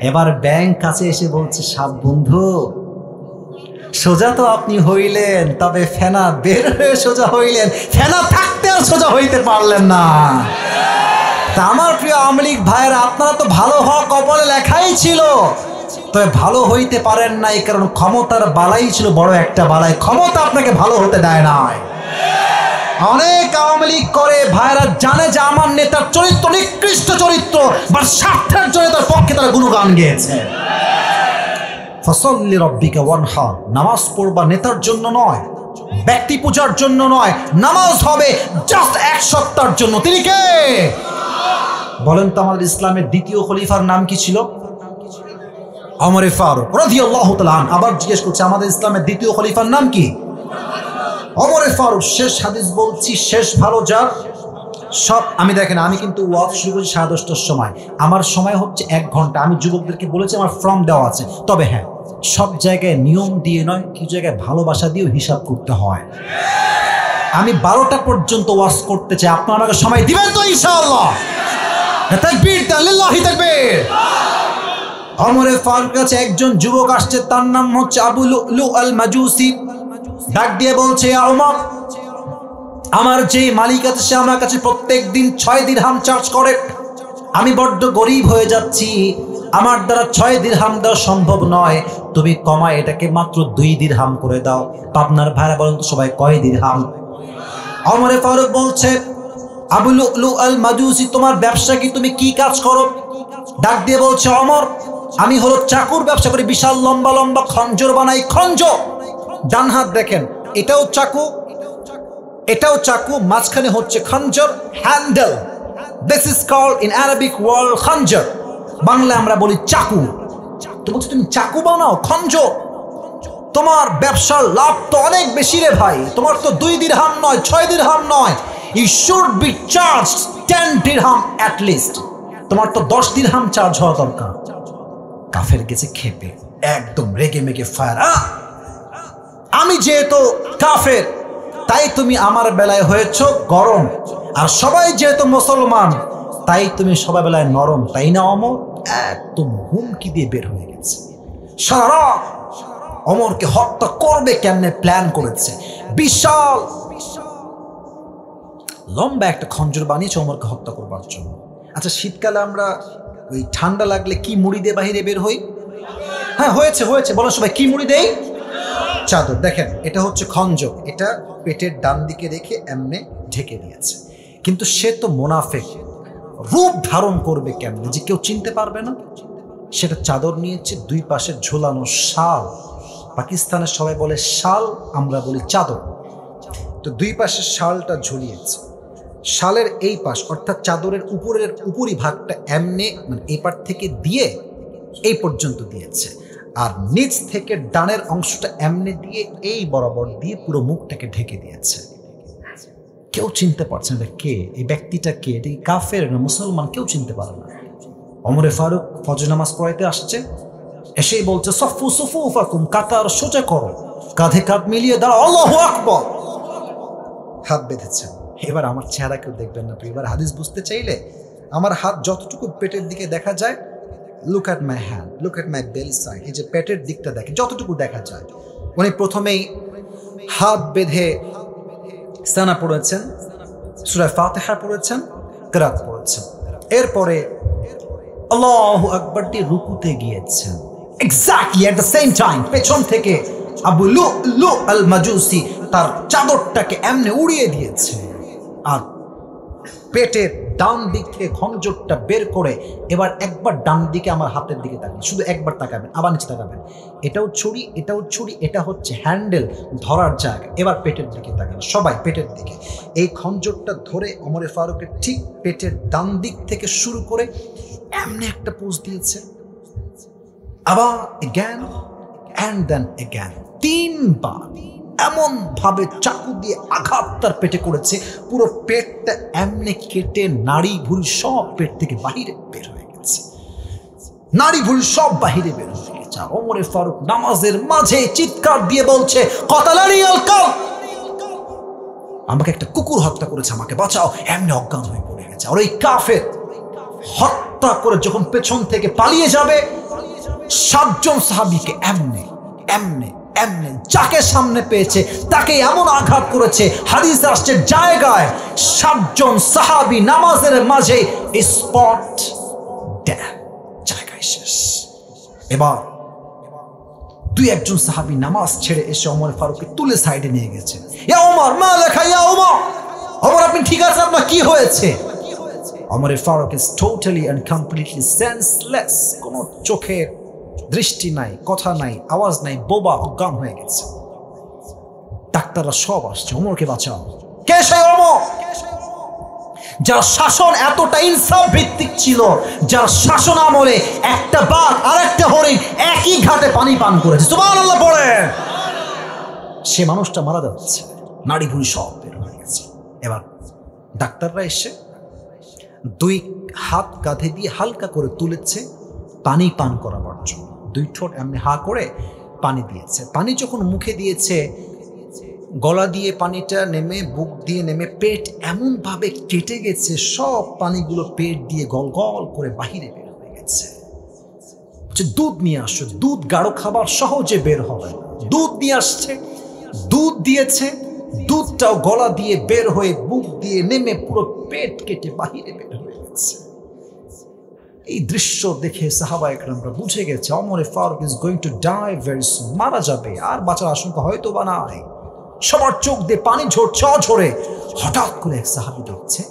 [SPEAKER 1] এবার ব্যাং কাছে এসে বলছে সাপ বন্ধু সোজা তো আপনি হইলেন, তবে ফেনা বের হয়ে সোজা হইলেন, ফেনা থাকতে আর সোজা হইতে পারলেন না। তা আমার প্রিয় আওয়ামী লীগ ভাইয়েরা, আপনারা তো ভালো হওয়া কপালে লেখাই ছিল, তবে ভালো হইতে পারেন নাই কারণ ক্ষমতার বালাই ছিল বড় একটা বালাই, ক্ষমতা আপনাকে ভালো হতে দেয় নাই। অনেক আওয়ামী লীগ করে ভাইরা জানে যে আমার নেতার চরিত্র নিকৃষ্ট চরিত্র, বা স্বার্থের জন্য তার পক্ষে তারা গুণগান গেয়েছে। ফসল্লি রব্বিকা ওয়ানহার, নামাজ পড়বা নেতার জন্য নয়, ব্যক্তি পূজার জন্য নয়, নামাজ হবে জাস্ট এক সপ্তাহের জন্য। তিনি কে বলেন তো? আমাদের ইসলামের দ্বিতীয় খলিফার নাম কি ছিল? ওমর ফারুক রাদিয়াল্লাহু তাআলা আনহু। আবার জিজ্ঞেস করছে আমাদের ইসলামের দ্বিতীয় খলিফার নাম কি? ওমর ফারুক। শেষ হাদিস বলছি, শেষ ভালো যার সব। আমি দেখেন, আমি কিন্তু ওয়াজ শুরু করছি 10:30টার সময়, আমার সময় হচ্ছে 1 ঘন্টা। আমি যুবকদেরকে বলেছি আমার ফর্ম দেওয়া আছে, তবে হ্যাঁ সব জায়গায় নিয়ম দিয়ে নয়, কিছু জায়গায় ভালোবাসা দিয়েও হিসাব করতে হয়। আমি 12টা পর্যন্ত ওয়াজ করতে চাই, আপনারা আমাকে সময় দিবেন তো ইনশাআল্লাহ? তাকবীর লিল্লাহি তাকবীর। ওমর ফারুক কাছে একজন যুবক আসছে, তার নাম হচ্ছে আবু লুলু আল মাজুসি। ডাক দিয়ে বলছে ইয়া ওমর, আমার যে মালিক আছে সে আমার কাছে প্রত্যেক দিন 6 দিরহাম চার্জ করে, আমি বড্ড গরিব হয়ে যাচ্ছি, আমার দ্বারা 6 দিরহাম দেওয়া সম্ভব নয়, তুমি কমায় এটাকে মাত্র 2 দিরহাম করে দাও। আপনার ভাইরা বলেন তো সবাই কয় দিরহাম? ওমর ফারুক বলছে আবু লুলু আল মাজুসি, তোমার ব্যবসা কি, তুমি কি কাজ করো? ডাক দিয়ে বলছে ওমর, আমি হলো চাকুর ব্যবসা করি, বিশাল লম্বা লম্বা খঞ্জর বানাই। খঞ্জর, ডান হাত দেখেন, এটাও চাকু, এটাও চাকু, মাঝখানে হচ্ছে খঞ্জর, handle. This is called in Arabic world খঞ্জর, বাংলা আমরা বলি চাকু। তো বলছো তুমি চাকু বানাও, খঞ্জর, তোমার ব্যবসার লাভ তো অনেক বেশি রে ভাই, তোমার তো 2 দিরহাম নয়, 6 দিরহাম নয়, ইউ শুড বি চার্জ 10 দিরহাম অ্যাট লিস্ট, তোমার তো 10 দিরহাম চার্জ হওয়া দরকার। কাফের গেছে খেপে, একদম রেগে মেগে ফায়ার। আমি যেহেতু কাফের তাই তুমি আমার বেলায় হয়েছ গরম, আর সবাই যেহেতু মুসলমান তাই তুমি সবাই বেলায় নরম, তাই না ওমর? একদম হুমকি দিয়ে বের হয়ে গেছে। সারা ওমরকে হত্যা করবে কেমনে প্ল্যান করেছে, বিশাল লম্বা একটা খঞ্জর বানিয়েছে ওমরকে হত্যা করবার জন্য। আচ্ছা শীতকালে আমরা ওই ঠান্ডা লাগলে কি মুড়ি দিয়ে বাহিরে বের হই? হ্যাঁ হয়েছে হয়েছে, বলো সবাই কি মুড়ি দেই? চাদর। দেখেন এটা হচ্ছে খঞ্জর, এটা পেটের ডান দিকে রেখে এমনে ঢেকে দিয়েছে, কিন্তু সে তো মুনাফিক, রূপ ধারণ করবে কেমনে যে কেউ চিনতে পারবে না, সেটা চাদর নিয়েছে, 2 পাশে ঝোলানো শাল, পাকিস্তানের সবাই বলে শাল, আমরা বলি চাদর। তো 2 পাশে শালটা ঝুলিয়েছে, শালের এই পাশ অর্থাৎ চাদরের উপরি ভাগটা এমনে মানে এই পার থেকে দিয়ে এই পর্যন্ত দিয়েছে, আর নিচ থেকে ডানের অংশটা এমনে দিয়ে এই বরাবর দিয়ে পুরো মুখটাকে ঢেকে দিয়েছে। কেউ চিনতে পারছে না কে এই ব্যক্তিটা, কে, এটা কি কাফের না মুসলমান, কেউ চিনতে পারে না। ওমর ফারুক ফজর নামাজ পড়াইতে আসছে, এসেই বলছে সফু সুফুফাকুম, কাতার সোজা করো, কাঁধে কাঁধ মিলিয়ে দাঁড়াও, আল্লাহু আকবার। হাত বেঁধেছেন। এবার আমার চেহারা কেউ দেখবেন না, এবার হাদিস বুঝতে চাইলে আমার হাত যতটুকু পেটের দিকে দেখা যায় look at my hand, look at my বেলি সাইড, এই যে পেটের দিকটা দেখে যতটুকু দেখা যায়। উনি প্রথমেই হাত বেঁধে সানা পড়েছেন, সূরা ফাতিহা পড়েছেন, কিরাত পড়েছেন। এরপরে আল্লাহু আকবার দিয়ে রুকুতে গিয়েছেন। Exactly at the same time পেছন থেকে আবু লুলু আল মাজুসি তার চাদরটাকে এমনি উড়িয়ে দিয়েছে, আর পেটের ডান দিক থেকে খঞ্জরটা বের করে এবার একবার ডান দিকে আমার হাতের দিকে তাকাবেন, শুধু একবার তাকাবেন, আবার নিচে তাকাবেন। এটাও ছুরি, এটাও ছুরি, এটা হচ্ছে হ্যান্ডেল ধরার জায়গা। এবার পেটের দিকে তাকাবেন, সবাই পেটের দিকে। এই খঞ্জরটা ধরে ওমর ফারুকের ঠিক পেটের ডান দিক থেকে শুরু করে এমনি একটা পোজ দিয়েছে, আবার এগেন অ্যান্ড দেন এগেন, 3 বার এমন ভাবে চাকু দিয়ে আঘাত তার পেটে করেছে, পুরো পেটটা এমনি কেটে নাড়ি ভুঁড়ি সব পেট থেকে বাহিরে বের হয়ে গেছে, নাড়ি ভুঁড়ি সব বাহিরে বের হয়ে গেছে। ওমর ফারুক নামাজের মাঝে চিৎকার দিয়ে বলছে, কতালানি আল কালব, আমাকে একটা কুকুর হত্যা করেছে, আমাকে বাঁচাও। এমনি অজ্ঞান হয়ে পড়ে গেছে। আর ওই কাফের হত্যা করে যখন পেছন থেকে পালিয়ে যাবে, 7 জন সাহাবীকে এমনি এমনি এমনি যাকে সামনে পেয়েছে তাকে এমন আঘাত করেছে, হাদিস আসছে জায়গায় 7 জন সাহাবী নামাজের মাঝে স্পট ডেথ, জায়গায় শেষ। এবার 2-1 জন সাহাবী নামাজ ছেড়ে এসে ওমর ফারুককে তুলে সাইডে নিয়ে গেছে। ইয়া ওমর, মা লেখা, ইয়া ওমর, ওমর আপনি ঠিক আছেন? আপনার কি হয়েছে? Omar Farooq is totally and completely senseless, কোনো চোখের দৃষ্টি নাই, কথা নাই, আওয়াজ নাই, বোবা, অজ্ঞান হয়ে গেছে। ডাক্তাররা সব আসছে, ওমরকে বাঁচাও। কে সেই ওমর? যার শাসন এতটা ইনসাফ ভিত্তিক ছিল, যার শাসন আমলে একটা বাঘ আর একটা হরিণ একই ঘাটে পানি পান করেছে। সুবহানাল্লাহ পড়ে। সে মানুষটা মারা যাচ্ছে, নাড়ি ভুঁড়ি সব বের হয়ে গেছে। এবার ডাক্তাররা এসে 2 হাত কাঁধে দিয়ে হালকা করে তুলেছে পানি পান করাবার জন্য। 2 ঠোঁট এমনি হা করে পানি দিয়েছে। পানি যখন মুখে দিয়েছে, গলা দিয়ে পানিটা নেমে, বুক দিয়ে নেমে, পেট এমনভাবে কেটে গেছে, সব পানিগুলো পেট দিয়ে গল গল করে বাহিরে বের হয়ে গেছে। দুধ নিয়ে আসছে, দুধ গাঢ় খাবার সহজে বের হবে, দুধ নিয়ে আসছে, দুধ দিয়েছে, দুধটাও গলা দিয়ে বের হয়ে বুক দিয়ে নেমে পুরো পেট কেটে বাহিরে বের হয়ে গেছে। এই দৃশ্য দেখে সাহাবা একরামরা বুঝে গেছে Omar Farooq is going to die very soon, মারা যাবে, আর বাঁচার আশঙ্কা হয়তো বা নাই। সবার চোখ দিয়ে পানি ঝরছে অঝরে। হঠাৎ করে এক সাহাবী দেখছে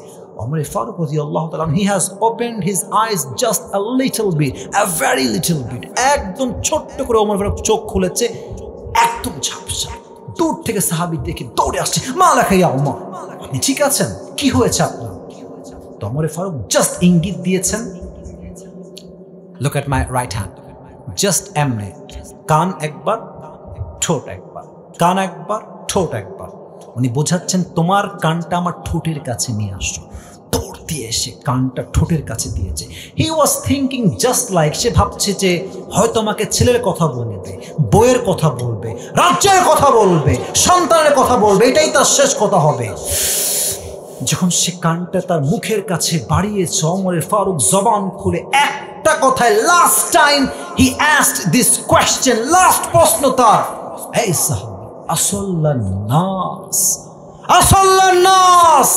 [SPEAKER 1] ওমর ফারুক রাদিয়াল্লাহু তাআলা, he has opened his eyes just a little bit, a very little bit, একদম ছোট্ট করে ওমর ফারুক চোখ খুলেছে, একদম ঝাপসা। দূর থেকে সাহাবী দেখে দৌড়ে আসছে, মা লেখা ইয়া ওমর, আপনি ঠিক আছেন? কি হয়েছে আপনার? তো ওমর ফারুক জাস্ট ইঙ্গিত দিয়েছেন, look at my right hand, just এমনি কান একবার, ঠোঁট একবার, কান একবার, ঠোঁট একবার। উনি বোঝাচ্ছেন তোমার কানটা আমার ঠোঁটের কাছে নিয়ে আসো। দৌড় দিয়ে এসে কানটা ঠোঁটের কাছে দিয়েছে। হি ওয়াজ থিঙ্কিং জাস্ট লাইক, সে ভাবছে যে হয়তো আমাকে ছেলের কথা বলবে, বইয়ের কথা বলবে, রাজ্যের কথা বলবে, সন্তানের কথা বলবে, এটাই তার শেষ কথা হবে। যখন সে কানটা তার মুখের কাছে বাড়িয়েছে, ওমর ফারুক জবান খুলে একটা কথায়, last time he asked this question, last প্রশ্ন তার, এই সাহাবী, আসল্লান নাস, আসল্লান নাস,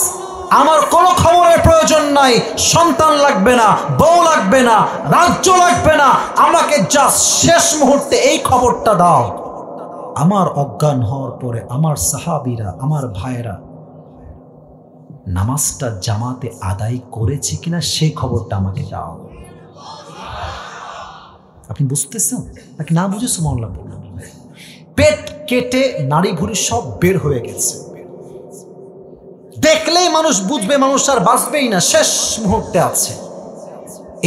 [SPEAKER 1] আমার কোনো খবরের প্রয়োজন নাই, সন্তান লাগবে না, বউ লাগবে না, রাজ্য লাগবে না, আমাকে জাস্ট শেষ মুহূর্তে এই খবরটা দাও, আমার অজ্ঞান হওয়ার পরে আমার সাহাবীরা, আমার ভাইয়েরা নামাজটা জামাতে আদায় করেছে কিনা সেই খবরটা আমাকে দাও। আপনি বুঝতেছেন নাকি না বুঝে সুবহানাল্লাহ বলুন। পেট কেটে নাড়ি ভুঁড়ি সব বের হয়ে গেছে। দেখলেই মানুষ বুঝবে মানুষ আর বাঁচবেই না, শেষ মুহূর্তে আছে।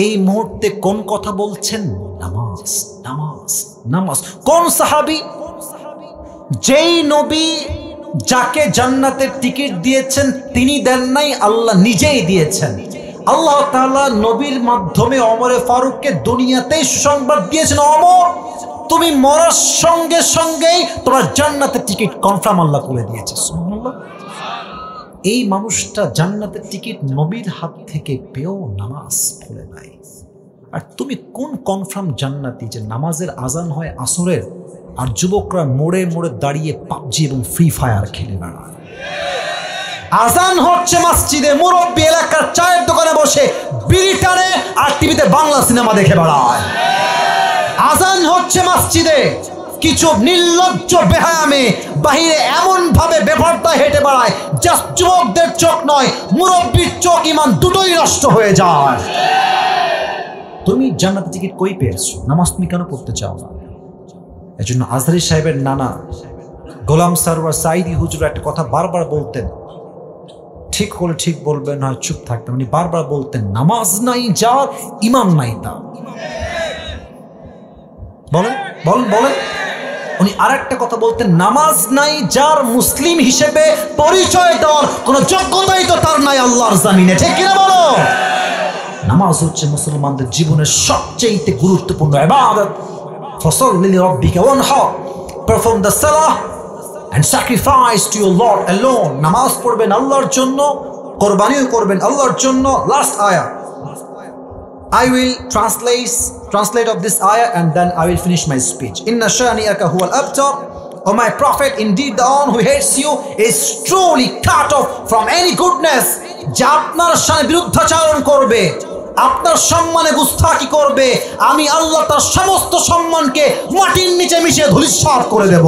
[SPEAKER 1] এই মুহূর্তে কোন কথা বলছেন? নামাজ, নামাজ, নামাজ। কোন সাহাবী? যেই নবী যাকে জান্নাতের টিকিট দিয়েছেন তিনি দেন নাই, আল্লাহ নিজেই দিয়েছেন। আল্লাহ তাআলা নবীর মাধ্যমে ওমর ফারুককে দুনিয়াতেই সুসংবাদ দিয়েছেন, ওমর তুমি মরার সঙ্গে সঙ্গেই তোমার জান্নাতের টিকিট কনফার্ম আল্লাহ করে দিয়েছে। সুবহানাল্লাহ। এই মানুষটা জান্নাতের টিকিট নবীর হাত থেকে পেয়েও নামাজ পড়ে নাই। আর তুমি কোন কনফার্ম জান্নাতি যে নামাজের আজান হয় আসরের আর যুবকরা মোড়ে মোড়ে দাঁড়িয়ে পাবজি এবং ফ্রি ফায়ার খেলে বেড়ায়? আজান হচ্ছে মসজিদে, মুরব্বী এলাকার চায়ের দোকানে বসে বিড়ি টানে আর টিভিতে বাংলা সিনেমা দেখে বেড়ায়। আজান হচ্ছে মসজিদে, কিছু নির্লজ্জ বেহায়ামে বাহিরে এমন ভাবে বেপরদায় হেঁটে বেড়ায় জাস্ট যুবকদের চোখ নয়, মুরব্বীর চোখ ইমান দুটোই নষ্ট হয়ে যায়। তুমি জান্নাতের টিকিট কই পেয়েছো? নামাজ তুমি কেন পড়তে চাও না? এজন্য আজহারী সাহেবের নানা গোলাম সারওয়ার সাইদি হুজুর একটা কথা বারবার বলতেন, ঠিক হলে ঠিক বলবেন, হয় চুপ থাকতেন। উনি বারবার বলতেন, নামাজ নাই যার ইমান নাই তার। বলেন বলেন বলেন। উনি আরেকটা কথা বলতেন, নামাজ নাই যার মুসলিম হিসেবে পরিচয় দেওয়ার কোন যোগ্যতাই তো তার নাই আল্লাহর জমিনে, ঠিক কিনা বলো? নামাজ হচ্ছে মুসলমানদের জীবনের সবচেয়ে গুরুত্বপূর্ণ ইবাদত। ফাসাল্লি লিরাব্বিকা ওয়ানহার, পারফর্ম দ্য সালাহ and sacrifice to your Lord alone. নামাজ পড়বেন আল্লাহর জন্য, কোরবানিও করবেন আল্লাহর জন্য। Last ayah, I will translate of this ayah and then I will finish my speech. Inna shani'aka huwal abtar, O my prophet, indeed the one who hates you is truly cut off from any goodness. যা আপনার শানে বিরুদ্ধাচরণ করবে, আপনার সম্মানে গুস্তাখি করবে, আমি আল্লাহ তার সমস্ত সম্মানকে মাটির নিচে মিশিয়ে ধূলিসাৎ করে দেব।